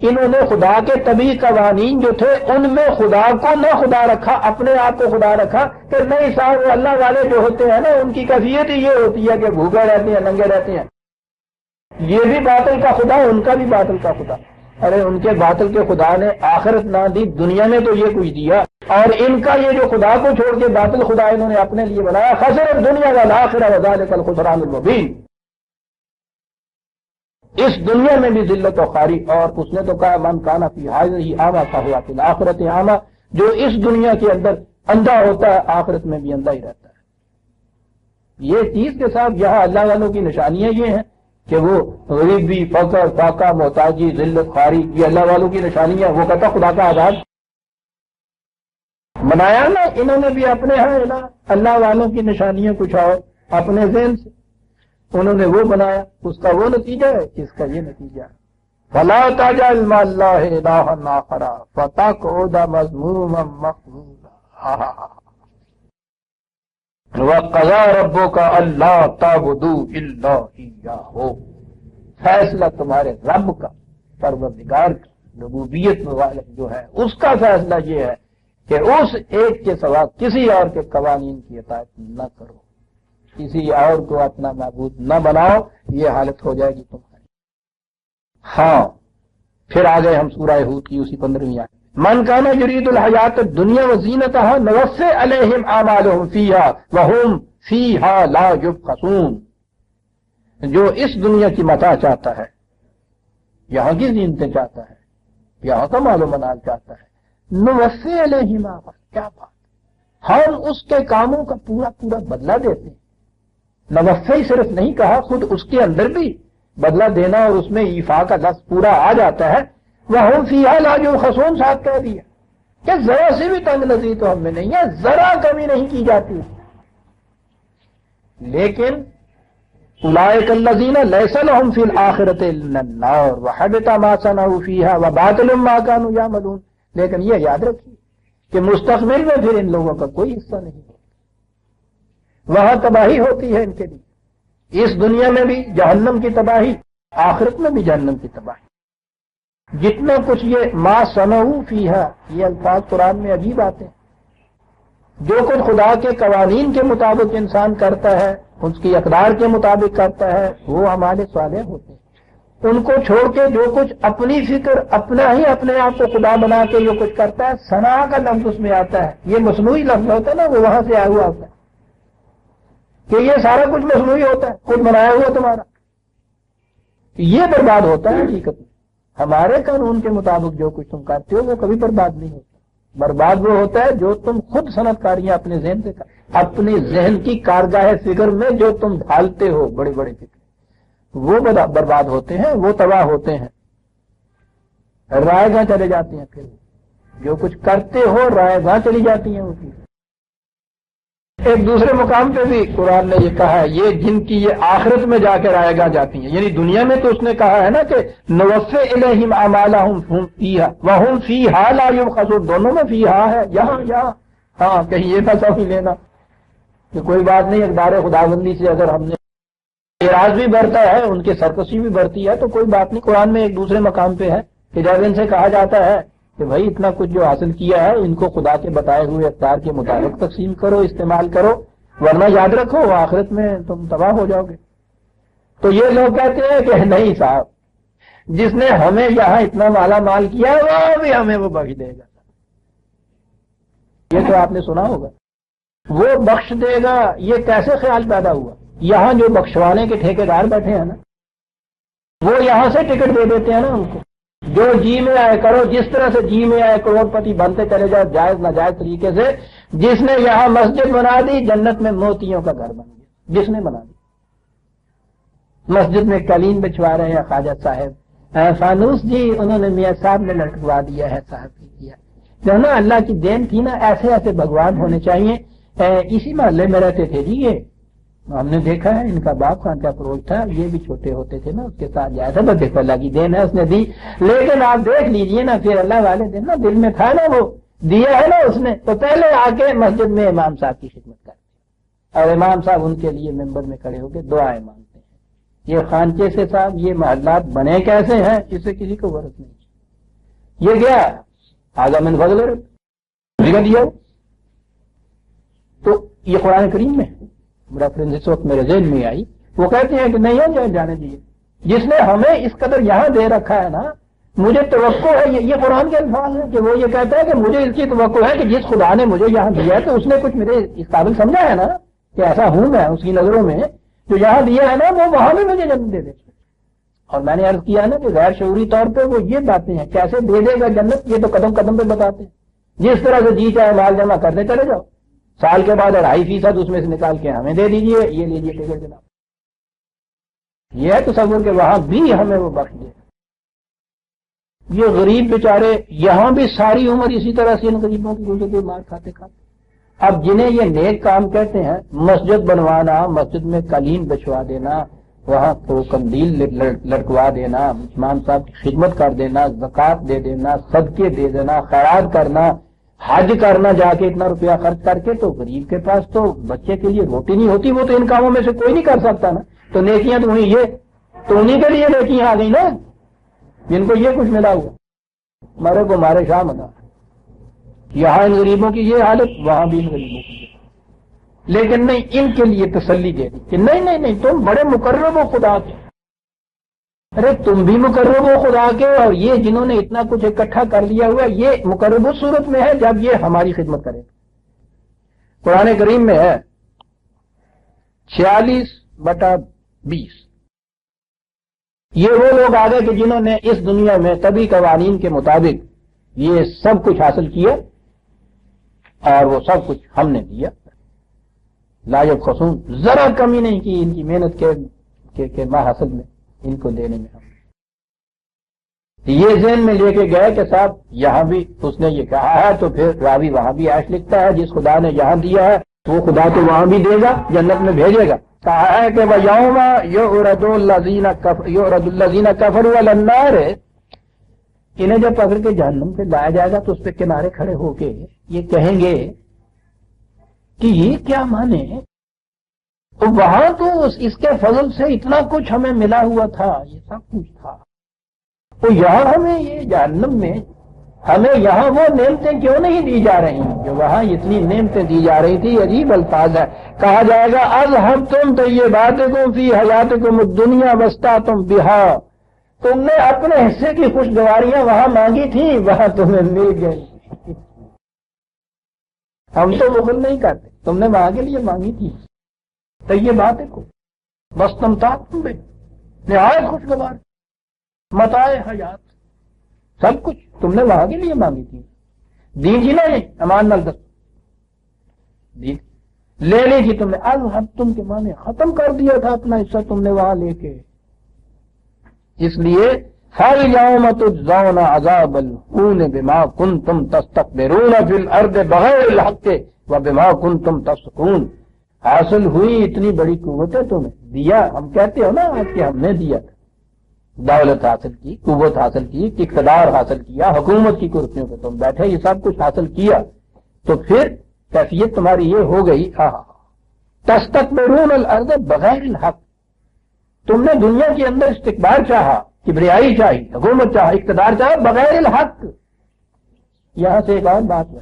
انہوں نے خدا کے طبعی قوانین جو تھے ان میں خدا کو نہ خدا رکھا، اپنے آپ کو خدا رکھا کہ نہیں صاحب وہ اللہ والے جو ہوتے ہیں نا ان کی کیفیت ہی یہ ہوتی ہے کہ بھوکے رہتے ہیں، ننگے رہتے ہیں، یہ بھی باطل کا خدا، ان کا بھی باطل کا خدا۔ ارے ان کے باطل کے خدا نے آخرت نہ دی، دنیا میں تو یہ کچھ دیا، اور ان کا یہ جو خدا کو چھوڑ کے باطل خدا انہوں نے اپنے لیے بنایا، خسر الدنیا والآخرہ وذالک الخسران المبین۔ اس دنیا میں بھی ذلت و خواری، اور اس نے تو کہا من کان فی ہذہ اعمی فہو فی الآخرۃ اعمی، جو اس دنیا کے اندر اندھا ہوتا ہے آخرت میں بھی اندھا ہی رہتا ہے۔ یہ چیز کے ساتھ یہاں اللہ والوں کی نشانیاں یہ ہیں کہ وہ غریبی، فقر، فاقہ، محتاجی، ذلت، خواری، یہ اللہ والوں کی نشانیاں۔ وہ کہتا خدا کا عذاب بنایا نا انہوں نے بھی اپنے ہاں اللہ والوں کی نشانیاں کچھ اور اپنے ذہن سے انہوں نے وہ بنایا، اس کا وہ نتیجہ ہے، اس کا یہ نتیجہ ہے۔ فَلَا تَجْعَلْ مَعَ اللَّهِ إِلَٰهًا آخَرَ فَتَقْعُدَ مَذْمُومًا مَخْذُولًا وَقَضَىٰ رَبُّكَ أَلَّا تَعْبُدُوا إِلَّا إِيَّاهُ، فیصلہ تمہارے رب کا، پروردگار کا، ربوبیت والا جو ہے اس کا فیصلہ یہ ہے کہ اس ایک کے سوا کسی اور کے قوانین کی اطاعت نہ کرو، کسی اور کو اپنا معبود نہ بناؤ، یہ حالت ہو جائے گی تمہاری۔ ہاں پھر آ گئے ہم سورہ ہود کی اسی 15ویں آیت۔ من کان یرید الحیات الدنیا وزینتها نوفی علیہم اعمالہم فیہا وہم فیہا لا یبخسون، جو اس دنیا کی متاع چاہتا ہے، یہاں کی زینتیں چاہتا ہے، یہاں کا مال و منال چاہتا ہے، نوفی علیہم اعمالہم، کیا بات، ہم اس کے کاموں کا پورا پورا بدلہ دیتے ہیں۔ نوفی صرف نہیں کہا، خود اس کے اندر بھی بدلہ دینا اور اس میں ایفا کا لفظ پورا آ جاتا ہے۔ وَهُمْ فِيهَا لَا يُبْخَسُونَ، ساتھ کہہ دیا کہ ذرا سی بھی تنگ نظری تو ہم میں نہیں ہے، ذرا کمی نہیں کی جاتی۔ لیکن اولئک الذین لیس لہم فی الآخرۃ الا النار وحبط ما صنعوا فیہا وباطل ما کانوا یعملون، لیکن یہ یاد رکھیے کہ مستقبل میں پھر ان لوگوں کا کوئی حصہ نہیں ہوتا، وہاں تباہی ہوتی ہے ان کے لیے، اس دنیا میں بھی جہنم کی تباہی، آخرت میں بھی جہنم کی تباہی۔ جتنا کچھ یہ ما صنعوا فیہا، یہ الفاظ قرآن میں عجیب آتے ہیں، جو کچھ خدا کے قوانین کے مطابق انسان کرتا ہے، اس کی اقدار کے مطابق کرتا ہے، وہ ہمارے صالح ہوتے ہیں۔ ان کو چھوڑ کے جو کچھ اپنی فکر، اپنا ہی اپنے آپ کو خدا بنا کے جو کچھ کرتا ہے، صنع کا لفظ اس میں آتا ہے، یہ مصنوعی لفظ ہوتا ہے نا، وہ وہاں سے آیا ہوا ہوتا ہے کہ یہ سارا کچھ مصنوعی ہوتا ہے، خود بنایا ہوا تمہارا، یہ برباد ہوتا ہے۔ حقیقت میں ہمارے قانون کے مطابق جو کچھ تم کرتے ہو وہ کبھی برباد نہیں ہوتا، برباد وہ ہوتا ہے جو تم خود صنعت کاریاں اپنے ذہن سے اپنے ذہن کی کارگاہ فکر میں جو تم ڈھالتے ہو، بڑے بڑے فکر، وہ برباد ہوتے ہیں، وہ تباہ ہوتے ہیں، رائے گاہ چلے جاتے ہیں۔ پھر جو کچھ کرتے ہو رائے گاہ چلی جاتی ہیں ان کی۔ ایک دوسرے مقام پہ بھی قرآن نے یہ کہا ہے، یہ جن کی یہ آخرت میں جا کے رائے گاہ جاتی ہیں، یعنی دنیا میں تو اس نے کہا ہے نا کہ نوفی الیہم اعمالہم فیہا وہم فیہا لا یبخسون، دونوں میں فیہا ہے، یہاں ہاں کہیں یہ نہ سمجھ لینا کہ کوئی بات نہیں، اقدار خداوندی سے اگر ہم نے اعراض بھی برتا ہے، ان کے سرکشی بھی برتی ہے تو کوئی بات نہیں۔ قرآن میں ایک دوسرے مقام پہ ہے کہ جب ان سے کہا جاتا ہے کہ بھائی اتنا کچھ جو حاصل کیا ہے ان کو خدا کے بتائے ہوئے اقدار کے مطابق تقسیم کرو، استعمال کرو، ورنہ یاد رکھو آخرت میں تم تباہ ہو جاؤ گے۔ تو یہ لوگ کہتے ہیں کہ نہیں صاحب، جس نے ہمیں یہاں اتنا مالا مال کیا ہے وہ بھی ہمیں وہ بخش دے گا۔ یہ تو آپ نے سنا ہوگا، وہ بخش دے گا، یہ کیسے خیال پیدا ہوا؟ یہاں جو بخشوانے کے ٹھیکیدار بیٹھے ہیں نا، وہ یہاں سے ٹکٹ دے دیتے ہیں نا ان کو، جو جی میں آئے کرو، جس طرح سے جی میں آئے کروڑ پتی بنتے چلے جاؤ جائز ناجائز طریقے سے۔ جس نے یہاں مسجد بنا دی جنت میں موتیوں کا گھر بن گیا، جس نے بنا دی۔ مسجد میں قالین بچھوا رہے ہیں خواجہ صاحب، فانوس جی انہوں نے میاں صاحب نے لٹکوا دیا ہے، صاحب نے کیا جو نا اللہ کی دین تھی نا، ایسے ایسے بھگوان ہونے چاہیے۔ اسی محلے میں رہتے تھے جی، یہ ہم نے دیکھا ہے، ان کا باپ خانقاہ فروغ تھا، یہ بھی چھوٹے ہوتے تھے نا، اس کے ساتھ جایا تھا، بس دیکھو اللہ کی دین ہے اس نے دی، لیکن آپ دیکھ لیجئے نا پھر اللہ والے دن نا دل میں تھا نا، وہ دیا ہے نا اس نے، تو پہلے آ کے مسجد میں امام صاحب کی خدمت کرتے اور امام صاحب ان کے لیے ممبر میں کھڑے ہو کے دعائیں مانگتے ہیں۔ یہ خانچے سے صاحب یہ محلات بنے کیسے ہیں اس سے کسی کو غرض نہیں، یہ کیا ہے؟ آگا من فضل ربک کا دیا. تو یہ قرآن کریم میں ریفرنس اس وقت میرے ذہن میں آئی. وہ کہتے ہیں کہ نہیں ہے جانے دیجیے، جس نے ہمیں اس قدر یہاں دے رکھا ہے نا، مجھے توقع ہے، یہ قرآن کے الفاظ ہیں کہ وہ یہ کہتا ہے کہ مجھے اس کی توقع ہے کہ جس خدا نے مجھے یہاں دیا ہے تو اس نے کچھ میرے اس قابل سمجھا ہے نا کہ ایسا ہوں میں اس کی نظروں میں، جو یہاں دیا ہے نا وہ وہاں بھی مجھے جنت دے دے. اور میں نے عرض کیا نا کہ غیر شعوری طور پہ وہ یہ باتیں ہیں، کیسے دے دے گا جنت، یہ تو قدم قدم پہ بتاتے ہیں. جس طرح سے جی چاہے مال جمع کرتے چلے جاؤ، سال کے بعد 2.5% اس میں سے نکال کے ہمیں دے دیجئے، یہ لیجیے ٹکٹ جناب. یہ ہے تصور کہ وہاں بھی ہمیں وہ بخش دے. یہ غریب بیچارے یہاں بھی ساری عمر اسی طرح سے ان غریبوں کی گزرتی مار کھاتے کھاتے. اب جنہیں یہ نیک کام کہتے ہیں، مسجد بنوانا، مسجد میں قالین بچھوا دینا، وہاں کو قندیل لٹکوا دینا، امام صاحب کی خدمت کر دینا، زکوٰۃ دے دینا، صدقے دے دینا، خیرات کرنا، حج کرنا جا کے اتنا روپیہ خرچ کر کے، تو غریب کے پاس تو بچے کے لیے روٹی نہیں ہوتی. وہ تو ان کاموں میں سے کوئی نہیں کر سکتا نا. تو نیکیاں تو یہ تو انہیں کے لیے نیکیاں آ گئی نا جن کو یہ کچھ ملا ہوا. مرے کو مارے شاہ منا. یہاں ان غریبوں کی یہ حالت، وہاں بھی ان غریبوں کی. لیکن نہیں، ان کے لیے تسلی دے دی کہ نہیں نہیں نہیں، تم بڑے مقرب ہو خدا کے. ارے تم بھی مقرب ہو خدا کے، اور یہ جنہوں نے اتنا کچھ اکٹھا کر لیا ہوا، یہ مقرب اس صورت میں ہے جب یہ ہماری خدمت کرے. قرآن کریم میں ہے 46/20. یہ وہ لوگ آ گئے کہ جنہوں نے اس دنیا میں طبی قوانین کے مطابق یہ سب کچھ حاصل کیا، اور وہ سب کچھ ہم نے دیا. لا یبخسون، ذرا کمی نہیں کی ان کی محنت کے حاصل میں، ان کو دینے میں. ہم یہ ذہن میں لے کے گئے کہ صاحب یہاں بھی اس نے یہ کہا ہے، تو پھر راوی وہاں بھی عیش لکھتا ہے، جس خدا نے یہاں دیا ہے وہ خدا تو وہاں بھی دے گا، جنت میں بھیجے گا. کہا ہے کہ وَيَوْمَ يُعْرَضُ الَّذِينَ كَفَرُوا عَلَى النَّارِ، انہیں جب پکڑ کے جہنم سے لایا جائے گا تو اس پہ کنارے کھڑے ہو کے یہ کہیں گے کہ یہ کیا مانے، تو وہاں تو اس کے فضل سے اتنا کچھ ہمیں ملا ہوا تھا، یہ سب کچھ تھا، تو یہاں ہمیں یہ جہنم میں ہمیں یہاں وہ نعمتیں کیوں نہیں دی جا رہی جو وہاں اتنی نعمتیں دی جا رہی تھی. عجیب الفاظ ہے. کہا جائے گا اذھبتم طیباتکم فی حیاتکم الدنیا واستعتم بہا، تم نے اپنے حصے کی خوشگواریاں وہاں مانگی تھیں، وہاں تمہیں مل گئی. ہم تو بخل نہیں کرتے، تم نے وہاں کے لیے مانگی تھی طیبات کو، واستمتعتم بہ، نہایت خوشگوار متاع حیات، سب کچھ تم نے وہاں کے لیے مانگی تھی. دین جی نہیں، امان نال دس دین لے لی تھی تم نے. اذھبتم کے معنی ختم کر دیا تھا اپنا حصہ تم نے وہاں لے کے. اس لیے فَالْيَوْمَ تُجْزَوْنَ عَذَابَ الْهُونِ بِمَا كُنْتُمْ تَسْتَكْبِرُونَ فِي الْأَرْضِ بِغَيْرِ الْحَقِّ وَبِمَا كُنْتُمْ تَفْسُقُونَ. حاصل ہوئی اتنی بڑی قوت ہے تمہیں دیا، ہم کہتے ہو نا آج کہ ہم نے دیا، دولت حاصل کی، قوت حاصل کی، اقتدار حاصل کیا، حکومت کی کرسیوں پہ تم بیٹھے، یہ سب کچھ حاصل کیا، تو پھر کیفیت تمہاری یہ ہو گئی تستکبرون الارض بغیر الحق. تم نے دنیا کے اندر استکبار چاہا، کبریائی چاہی، حکومت چاہا، اقتدار چاہا بغیر الحق. یہاں سے ایک اور بات ہے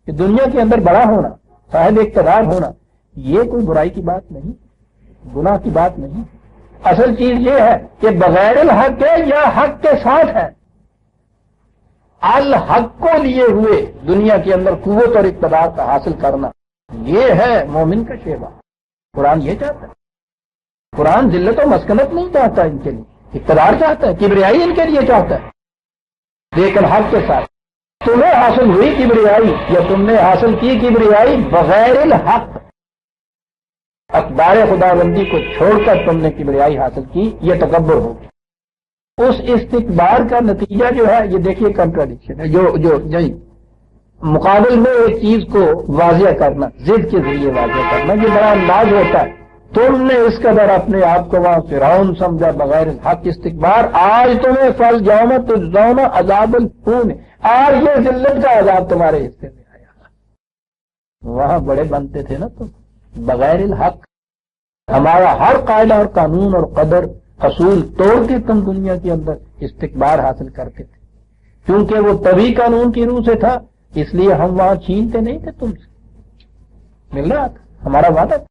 کہ دنیا کے اندر بڑا ہونا، صاحب اقتدار ہونا، یہ کوئی برائی کی بات نہیں، گناہ کی بات نہیں. اصل چیز یہ ہے کہ بغیر الحق ہے یا حق کے ساتھ ہے. الحق کو لیے ہوئے دنیا کے اندر قوت اور اقتدار کا حاصل کرنا، یہ ہے مومن کا شیوا. قرآن یہ چاہتا ہے. قرآن ذلت و مسکنت نہیں چاہتا ان کے لیے، اقتدار چاہتا ہے، کبریائی ان کے لیے چاہتا ہے، لیکن حق کے ساتھ. تمہیں حاصل ہوئی کبریائی یا تم نے حاصل کی کبریائی بغیر الحق، اقدار خدا بندی کو چھوڑ کر تم نے کبریائی حاصل کی، یہ تکبر ہوگی. اس استکبار کا نتیجہ جو ہے، یہ دیکھیے کنٹراڈکشن ہے، جو مقابل میں ایک چیز کو واضح کرنا، ضد کے ذریعے واضح کرنا، یہ بڑا انداز ہوتا ہے. تم نے اس قدر اپنے آپ کو وہاں فرعون سمجھا بغیر حق استکبار، آج تمہیں فَالْيَوْمَ تُجْزَوْنَ عَذَابَ الْهُونِ، آج یہ ذلت کا عذاب تمہارے حصے میں آیا. وہاں بڑے بنتے تھے نا تم بغیر الحق. ہمارا ہر قاعدہ اور قانون اور قدر اصول توڑ کے تم دنیا کے اندر استکبار حاصل کرتے تھے. کیونکہ وہ تبھی قانون کی روح سے تھا، اس لیے ہم وہاں چھینتے نہیں تھے تم سے، مل رہا تھا ہمارا وعدہ تھا،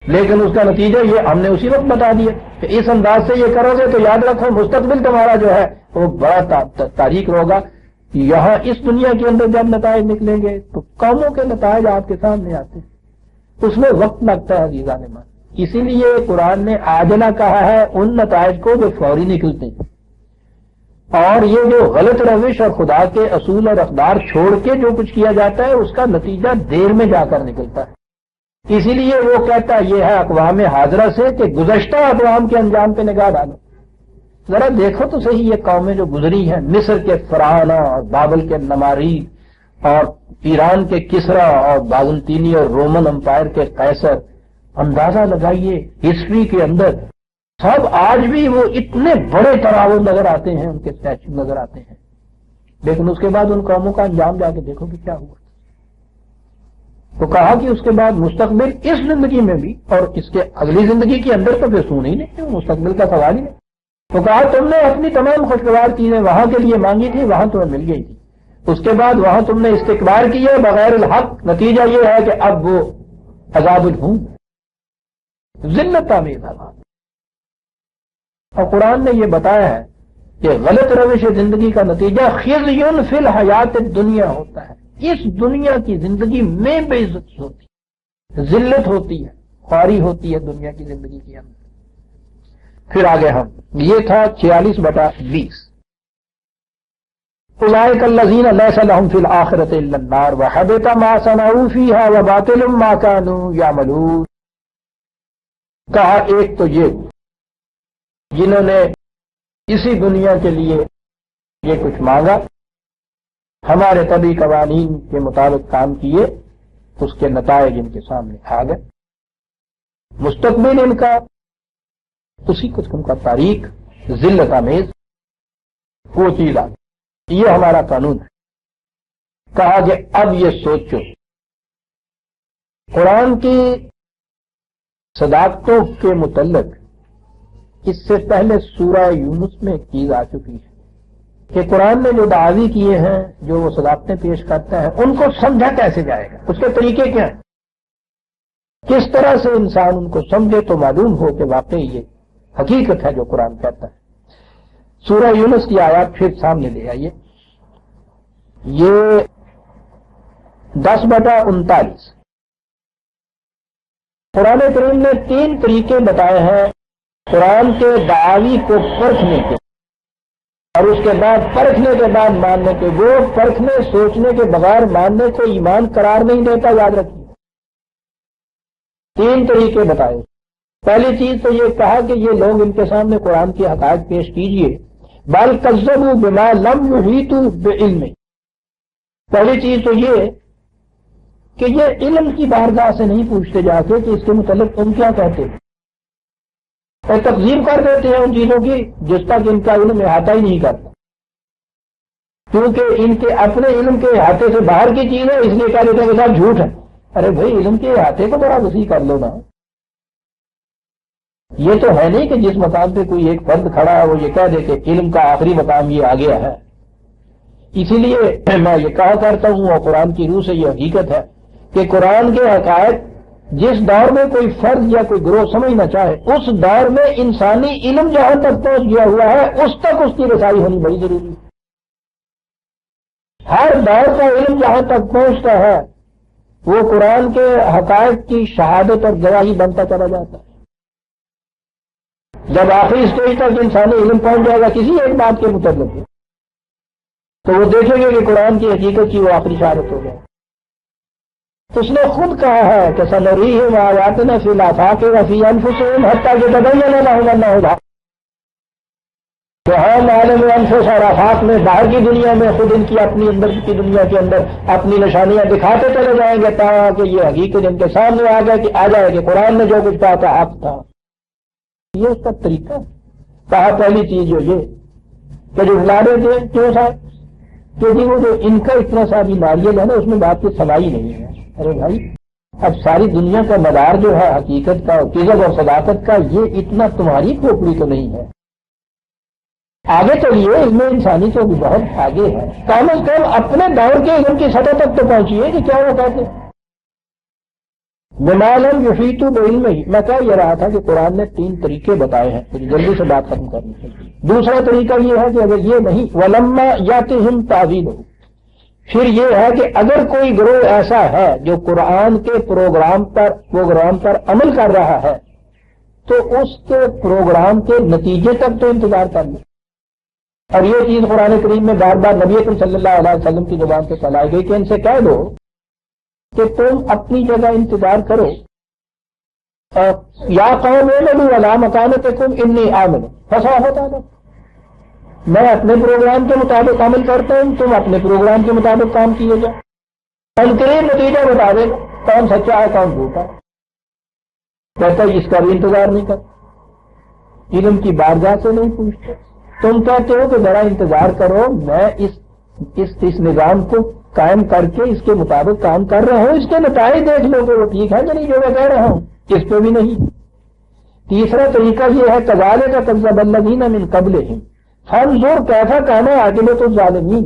لیکن اس کا نتیجہ یہ ہم نے اسی وقت بتا دیا کہ اس انداز سے یہ کرو گے تو یاد رکھو مستقبل تمہارا جو ہے وہ بڑا تاریخ ہوگا۔ یہاں اس دنیا کے اندر جب نتائج نکلیں گے تو قوموں کے نتائج آپ کے سامنے آتے ہیں، اس میں وقت لگتا ہے عزیزان مان، اسی لیے قرآن نے عاجلہ کہا ہے ان نتائج کو جو فوری نکلتے ہیں، اور یہ جو غلط روش اور خدا کے اصول اور اقدار چھوڑ کے جو کچھ کیا جاتا ہے اس کا نتیجہ دیر میں جا کر نکلتا ہے۔ اسی لیے وہ کہتا یہ ہے اقوام حاضرہ سے کہ گزشتہ اقوام کے انجام پہ نگاہ ڈالو، ذرا دیکھو تو صحیح یہ قومیں جو گزری ہیں، مصر کے فرعونہ اور بابل کے نمارید اور ایران کے کسرا اور بازنطینی اور رومن امپائر کے قیصر، اندازہ لگائیے ہسٹری کے اندر سب آج بھی وہ اتنے بڑے تراول نظر آتے ہیں، ان کے اسٹیچو نظر آتے ہیں، لیکن اس کے بعد ان قوموں کا انجام جا کے دیکھو کہ کیا ہوا۔ تو کہا کہ اس کے بعد مستقبل اس زندگی میں بھی اور اس کے اگلی زندگی کے اندر تو پھر سون ہی نہیں، مستقبل کا سوال ہی نہیں۔ تو کہا تم نے اپنی تمام خوشگوار چیزیں وہاں کے لیے مانگی تھی، وہاں تمہیں مل گئی تھی، اس کے بعد وہاں تم نے استکبار کیا بغیر الحق، نتیجہ یہ ہے کہ اب وہ عذاب الہون، ذلت آمیز عذاب۔ اور قرآن نے یہ بتایا ہے کہ غلط روش زندگی کا نتیجہ خزی فی الحیات الدنیا ہوتا ہے، اس دنیا کی زندگی میں بے عزتی ہوتی ہے، ذلت ہوتی ہے، خواری ہوتی ہے دنیا کی زندگی کے اندر۔ پھر آگے ہم یہ تھا 46/20 اولئک الذین لیس لہم فی الآخرۃ الا النار وحبط ما صنعوا فیہا وباطل ما کانوا یعملون۔ کہا ایک تو یہ جنہوں نے اسی دنیا کے لیے یہ کچھ مانگا، ہمارے طبی قوانین کے مطابق کام کیے، اس کے نتائج ان کے سامنے آ گئے، مستقبل ان کا اسی قسم کا تاریخ ذلت آمیز وہ چیز آ گئی۔ یہ ہمارا قانون ہے۔ کہا کہ اب یہ سوچو، قرآن کی صداقتوں کے متعلق اس سے پہلے سورہ یونس میں ایک چیز آ چکی ہے کہ قرآن نے جو دعوی کیے ہیں، جو وہ صداقتیں پیش کرتا ہے، ان کو سمجھا کیسے جائے گا، اس کے طریقے کیا ہیں، کس طرح سے انسان ان کو سمجھے تو معلوم ہو کہ واقعی یہ حقیقت ہے جو قرآن کہتا ہے۔ سورہ یونس کی آیات پھر سامنے لے آئیے، یہ 10/39۔ قرآن کریم نے 3 طریقے بتائے ہیں قرآن کے دعاوی کو پرکھنے کے، اور اس کے بعد پرکھنے کے بعد ماننے کے۔ وہ پرکھنے سوچنے کے بغیر ماننے کو ایمان قرار نہیں دیتا، یاد رکھیے۔ 3 طریقے بتائے۔ پہلی چیز تو یہ کہا کہ یہ لوگ ان کے سامنے قرآن کی حقائق پیش کیجئے، بل کذبوا بما لم یحیطوا بعلمہ۔ پہلی چیز تو یہ کہ یہ علم کی بارگاہ سے نہیں پوچھتے جا کے کہ اس کے متعلق تم کیا کہتے ہیں، اور تقسیم کر دیتے ہیں ان چیزوں کی جس تک ان کا علم احاطہ ہی نہیں کرتا، کیونکہ ان کے اپنے علم کے احاطے سے باہر کی چیز ہے، اس لیے کہہ دیتے ہیں کہ صاحب جھوٹ ہے۔ ارے بھائی علم کے احاطے کو بڑا وسیع کر لو نا۔ یہ تو ہے نہیں کہ جس مقام پہ کوئی ایک فرد کھڑا ہے وہ یہ کہہ دے کہ علم کا آخری مقام یہ آ گیا ہے۔ اسی لیے میں یہ کہا کرتا ہوں، اور قرآن کی روح سے یہ حقیقت ہے کہ قرآن کے حقائق جس دور میں کوئی فرد یا کوئی گروہ سمجھنا چاہے، اس دور میں انسانی علم جہاں تک پہنچ گیا ہوا ہے اس تک اس کی رسائی ہونی بڑی ضروری ہے۔ ہر دور کا علم جہاں تک پہنچتا ہے وہ قرآن کے حقائق کی شہادت اور گواہی بنتا چلا جاتا ہے۔ جب آخری اسٹیج تک انسانی علم پہنچ جائے گا کسی ایک بات کے متعلق تو وہ دیکھیں گے کہ قرآن کی حقیقت کی وہ آخری شہادت ہو جائے۔ اس نے خود کہا ہے کہ سنریہم آیاتنا فی الآفاق وفی انفسہم حتی یتبین لہم انہ الحق، کہ ہم عالم انفس اور آفاق میں باہر کی دنیا میں خود ان کی اپنی اندر کی دنیا کے اندر اپنی نشانیاں دکھاتے چلے جائیں گے تاکہ یہ حقیقت ان کے سامنے آ جائے کہ قرآن نے جو کچھ کہا تھا حق تھا۔ یہ اس کا طریقہ ہے۔ کہا پہلی چیز جو یہ کہ جو لا دیتے ہیں کیوں صاحب کہ جی وہ جو ان کا اتنا سا بھی ناریل ہے نا اس میں بات کی سمائی نہیں ہے۔ ارے بھائی اب ساری دنیا کا مدار جو ہے حقیقت کا، کذب اور صداقت کا، یہ اتنا تمہاری کھوپڑی تو نہیں ہے۔ آگے چلیے، علم انسانی تو بھی بہت آگے ہے، کم از کم اپنے دور کے علم کی سطح تک تو پہنچیے کہ کیا وہ کہتے ہیں بمالم یفیتو بعلم ہی۔ میں کہہ یہ رہا تھا کہ قرآن نے 3 طریقے بتائے ہیں، مجھے جلدی سے بات ختم کرنی چاہیے۔ دوسرا طریقہ یہ ہے کہ اگر یہ نہیں ولما یاتہم تعویلہ، پھر یہ ہے کہ اگر کوئی گروہ ایسا ہے جو قرآن کے پروگرام پر عمل کر رہا ہے تو اس کے پروگرام کے نتیجے تک تو انتظار کر لیں۔ اور یہ چیز قرآن کریم میں بار بار نبی اکرم صلی اللہ علیہ وسلم کی زبان سے پھیلائی گئی کہ ان سے کہہ دو کہ تم اپنی جگہ انتظار کرو، یا قوم اعملوا علی مکانتکم انی عامل فسوف تعلمون، میں اپنے پروگرام کے مطابق عمل کرتا ہوں، تم اپنے پروگرام کے مطابق کام کیے جاؤ، عنقریب نتیجہ بتا دے گا کون سچا ہے کون جھوٹا ہے۔ کہتا ہے اس کا بھی انتظار نہیں کرتا، علم کی بارگاہ سے نہیں پوچھتے، تم کہتے ہو کہ ذرا انتظار کرو، میں اس نظام کو قائم کر کے اس کے مطابق کام کر رہا ہوں، اس کے نتائج دیکھ لو کہ وہ ٹھیک ہے کہ نہیں جو میں کہہ رہا ہوں، اس پہ بھی نہیں۔ تیسرا طریقہ یہ ہے کذالک کذب الذین من قبلہم فانظر کیف کان عاقبۃ الظالمین۔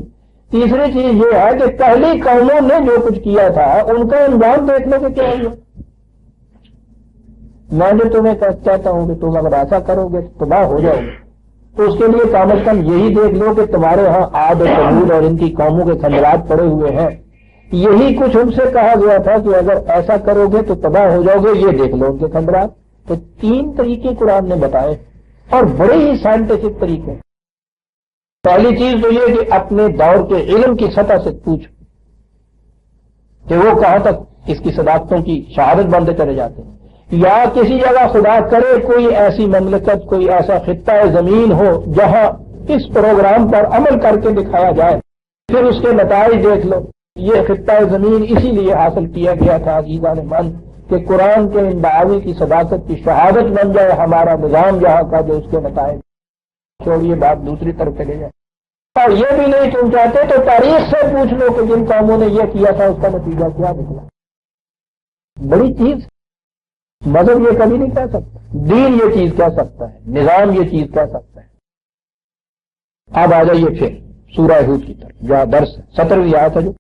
تیسری چیز یہ ہے کہ پہلی قوموں نے جو کچھ کیا تھا ان کا انجام دیکھ لو کہ کیا ہوا۔ میں جو تمہیں کہتا ہوں کہ تم اگر ایسا کرو گے تو تباہ ہو جاؤ گے، تو اس کے لیے کم از کم یہی دیکھ لو کہ تمہارے ہاں عاد اور ثمود اور ان کی قوموں کے خنجرات پڑے ہوئے ہیں، یہی کچھ ان سے کہا گیا تھا کہ اگر ایسا کرو گے تو تباہ ہو جاؤ گے، یہ دیکھ لو ان کے خنجرات۔ تو 3 طریقے قرآن نے بتائے اور بڑے ہی سائنٹیفک طریقے۔ پہلی چیز تو یہ کہ اپنے دور کے علم کی سطح سے پوچھو کہ وہ کہاں تک اس کی صداقتوں کی شہادت بنتے چلے جاتے ہیں، یا کسی جگہ خدا کرے کوئی ایسی مملکت کوئی ایسا خطہ زمین ہو جہاں اس پروگرام پر عمل کر کے دکھایا جائے، پھر اس کے نتائج دیکھ لو۔ یہ خطہ زمین اسی لیے حاصل کیا گیا تھا عزیزان من کہ قرآن کے ان دعوی کی صداقت کی شہادت بن جائے ہمارا نظام یہاں کا جو اس کے نتائج۔ چھوڑیے بات دوسری طرف چلے جائے، اور یہ بھی نہیں تم چاہتے تو تاریخ سے پوچھ لو کہ جن قوموں نے یہ کیا تھا اس کا نتیجہ کیا نکلا۔ بڑی چیز مذہب یہ کبھی نہیں کہہ سکتا، دین یہ چیز کہہ سکتا ہے، نظام یہ چیز کہہ سکتا ہے۔ اب آ جائیے پھر سورہ ہود کی طرف، جہاں درس 17ویں آیت ہے جو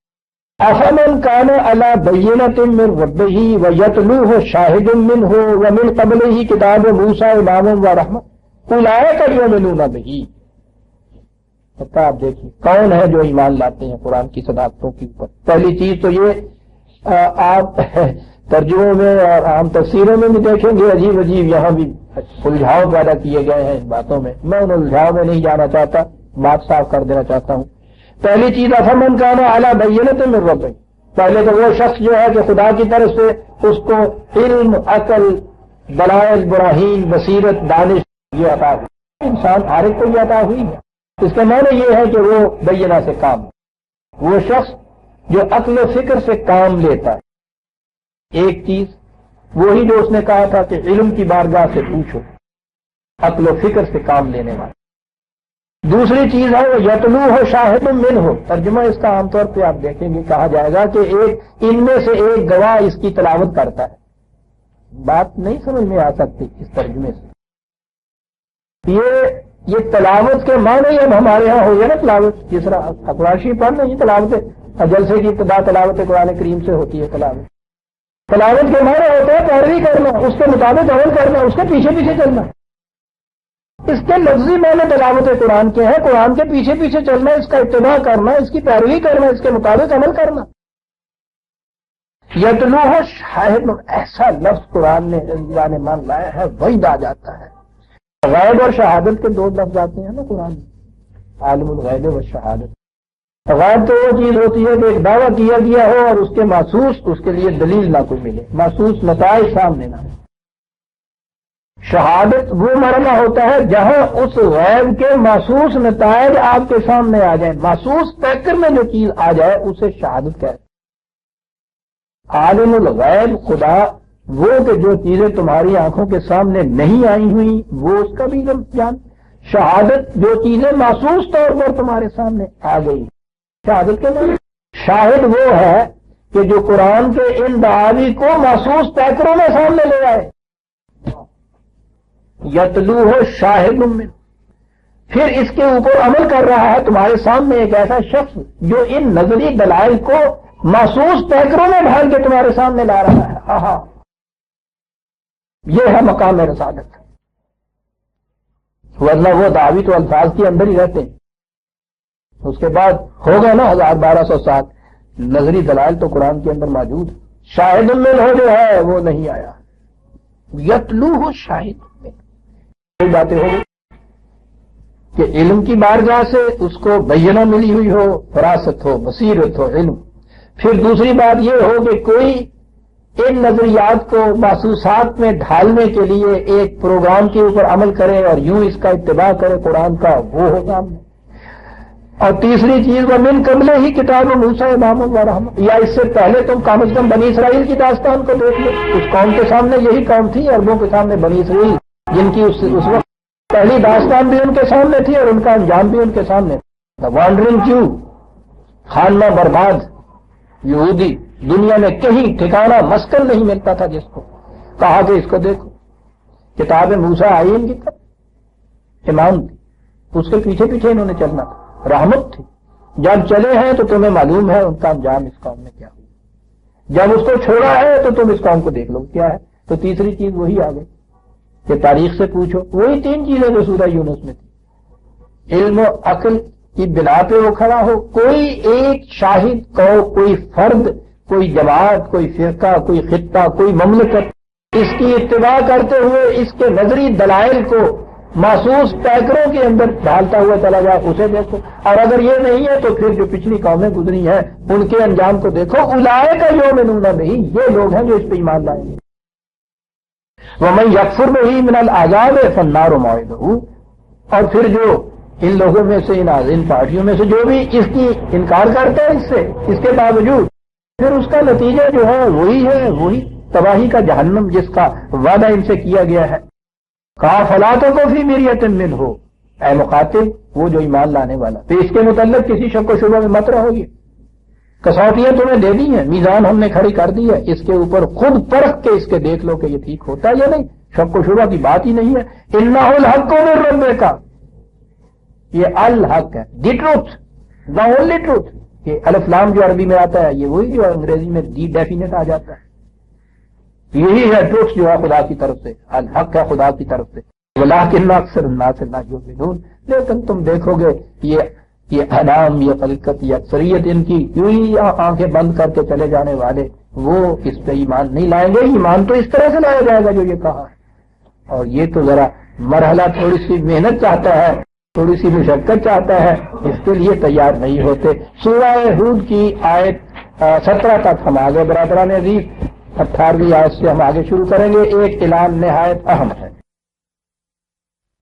افمن کان علی بینۃ من ربہ ویتلوہ شاہد منہ ومن قبلہ کتاب موسیٰ اماما ورحمۃ اولئک یؤمنون بہ۔ آپ دیکھیے کون ہے جو ایمان لاتے ہیں قرآن کی صداقتوں کے اوپر۔ پہلی چیز تو یہ آپ ترجموں میں اور عام تفسیروں میں بھی دیکھیں گے عجیب عجیب یہاں بھی الجھاؤ پیدا کیے گئے ہیں ان باتوں میں، میں ان الجھاؤ میں نہیں جانا چاہتا، بات صاف کر دینا چاہتا ہوں۔ پہلی چیز افمن کان علی بینۃ من ربہ، پہلے تو وہ شخص جو ہے کہ خدا کی طرف سے اس کو علم، عقل، دلائل، براہین، بصیرت، دانش یہ عطا ہوئی، انسان ہر ایک کو یہ عطا ہوئی ہے۔ اس کا معنی یہ ہے کہ وہ بینہ سے کام، وہ شخص جو عقل و فکر سے کام لیتا ہے۔ ایک چیز وہی جو اس نے کہا تھا کہ علم کی بارگاہ سے پوچھو، عقل و فکر سے کام لینے والا۔ دوسری چیز ہے وہ یتلوہ شاہد منہ، ترجمہ اس کا عام طور پہ آپ دیکھیں گے کہا جائے گا کہ ان میں سے ایک گواہ اس کی تلاوت کرتا ہے۔ بات نہیں سمجھ میں آ سکتی اس ترجمے سے۔ یہ تلاوت کے معنی اب ہمارے ہاں ہو گیا نا تلاوت، جس طرح اقواشی پڑھنا یہ تلاوت ہے، جلسے کی ابتدا تلاوت قرآن کریم سے ہوتی ہے۔ تلاوت کے معنی ہوتا ہے پیروی کرنا، اس کے مطابق عمل کرنا، اس کے پیچھے پیچھے چلنا۔ اس کے لفظی معنی تلاوت قرآن کے ہیں، قرآن کے پیچھے پیچھے چلنا، اس کا اتباع کرنا، اس کی پیروی کرنا، اس کے مطابق عمل کرنا۔ یتلوہ شاہد، ایسا لفظ قرآن نے مان لایا ہے، وعید آ جاتا ہے۔ غیب اور شہادت کے 2 لفظ آتے ہیں نا قرآن میں، عالم الغیب و شہادت۔ غیب تو وہ چیز ہوتی ہے کہ ایک دعویٰ کیا گیا ہو اور اس کے محسوس اس کے لیے دلیل نہ کوئی ملے، محسوس نتائج سامنے نہ ہو۔ شہادت وہ مرحلہ ہوتا ہے جہاں اس غیب کے محسوس نتائج آپ کے سامنے آ جائیں، محسوس پیکر میں جو چیز آ جائے اسے شہادت کہتے ہیں۔ عالم الغیب خدا وہ کہ جو چیزیں تمہاری آنکھوں کے سامنے نہیں آئی ہوئی وہ اس کا بھی علم جان۔ شہادت جو چیزیں محسوس طور پر تمہارے سامنے آ گئی، شہادت کے معنی شاہد وہ ہے کہ جو قرآن کے ان دعاوی کو محسوس پیکروں میں سامنے لے آئے۔ یتلوہ شاہد من، پھر اس کے اوپر عمل کر رہا ہے تمہارے سامنے ایک ایسا شخص جو ان نظری دلائل کو محسوس پیکروں میں ڈھال کے تمہارے سامنے لا رہا ہے. ہاں یہ ہے مقام رسالت. ورنہ وہ دعوی تو الفاظ کے اندر ہی رہتے ہیں. اس کے بعد ہوگا نا 1200 سال نظری دلائل تو قرآن کے اندر موجود. شاہد من ہو جو ہے وہ نہیں آیا. یتلو ہو شاہد میں کوئی باتیں ہو گئی کہ علم کی بارگاہ سے اس کو بینہ ملی ہوئی ہو، فراست ہو، بصیرت ہو، علم. پھر دوسری بات یہ ہو کہ کوئی ان نظریات کو محسوسات میں ڈھالنے کے لیے ایک پروگرام کے اوپر عمل کرے اور یوں اس کا اتباع کرے قرآن کا، وہ ہو سامنے. اور تیسری چیز وہ من قبل ہی کتاب موسیٰ امام و رحمت، یا اس سے پہلے تم کم از کم بنی اسرائیل کی داستان کو دیکھ لو. اس قوم کے سامنے یہی قوم تھی، عربوں کے سامنے بنی اسرائیل، جن کی اس وقت پہلی داستان بھی ان کے سامنے تھی اور ان کا انجام بھی ان کے سامنے. دا وانڈرنگ جیو، خانہ برباد یہودی، دنیا میں کہیں ٹھکانہ مسکن نہیں ملتا تھا جس کو کہا کہ اس کو دیکھو. کتاب موسیٰ آئی ان کی طرف، امام تھی، اس کے پیچھے پیچھے انہوں نے چلنا تھا، رحمت تھی. جب چلے ہیں تو تمہیں معلوم ہے ان کا انجام اس قوم میں کیا ہوا. جب اس کو چھوڑا ہے تو تم اس قوم کو دیکھ لو کیا ہے. تو تیسری چیز وہی آ گئی کہ تاریخ سے پوچھو. وہی 3 چیزیں جو سورہ یونس میں تھی. علم و عقل کی بنا پہ وہ کھڑا ہو، کوئی ایک شاہد کو، کوئی فرد، کوئی جماعت، کوئی فرقہ، کوئی خطہ، کوئی مملکت اس کی اتباع کرتے ہوئے اس کے نظری دلائل کو محسوس پیکروں کے اندر ڈالتا ہوا چلا جائے، اسے دیکھو. اور اگر یہ نہیں ہے تو پھر جو پچھلی قومیں گزری ہیں ان کے انجام کو دیکھو. اولئک یؤمنون بہ، یہ لوگ ہیں جو اس پہ ایمان لائیں گے. ومن یکفر بہ من الاحزاب فالنار موعدہ، اور پھر جو ان لوگوں میں سے، ان پارٹیوں میں سے جو بھی اس کی انکار کرتا ہے اس سے، اس کے باوجود پھر اس کا نتیجہ جو ہے وہی تباہی کا جہنم جس کا وعدہ ان سے کیا گیا ہے. کہا فلا تک فی مریۃ منہ، اے مخاطب وہ جو ایمان لانے والا، تو اس کے متعلق کسی شک و شبہ میں مت رہو گے. کسوٹیاں تمہیں دے دی ہیں، میزان ہم نے کھڑی کر دی ہے، اس کے اوپر خود پرکھ کے اس کے دیکھ لو کہ یہ ٹھیک ہوتا ہے یا نہیں. شک و شبہ کی بات ہی نہیں ہے. انہ الحق من ربک، یہ الحق ہے، the truth, the only truth. کہ الف لام جو عربی میں آتا ہے یہ وہی جو انگریزی میں دی ڈیفینیٹ آ جاتا ہے. یہی ہے ٹروتھ جو ہے خدا کی طرف سے، الحق ہے خدا کی طرف سے. ولکن اکثر الناس لا یؤمنون، لیکن تم دیکھو گے یہ انام، یہ خلقت، یہ اکثریت ان کی یوں ہی آنکھیں بند کر کے چلے جانے والے، وہ اس پہ ایمان نہیں لائیں گے. ایمان تو اس طرح سے لایا جائے گا جو یہ کہا ہے. اور یہ تو ذرا مرحلہ تھوڑی سی محنت چاہتا ہے، تھوڑی سی مشقت چاہتا ہے، اس کے لیے تیار نہیں ہوتے. سورہ ہود کی آیت 17 تک ہم آگے برادران عزیز، 18ویں آیت سے ہم آگے شروع کریں گے. ایک اعلان نہایت اہم ہے.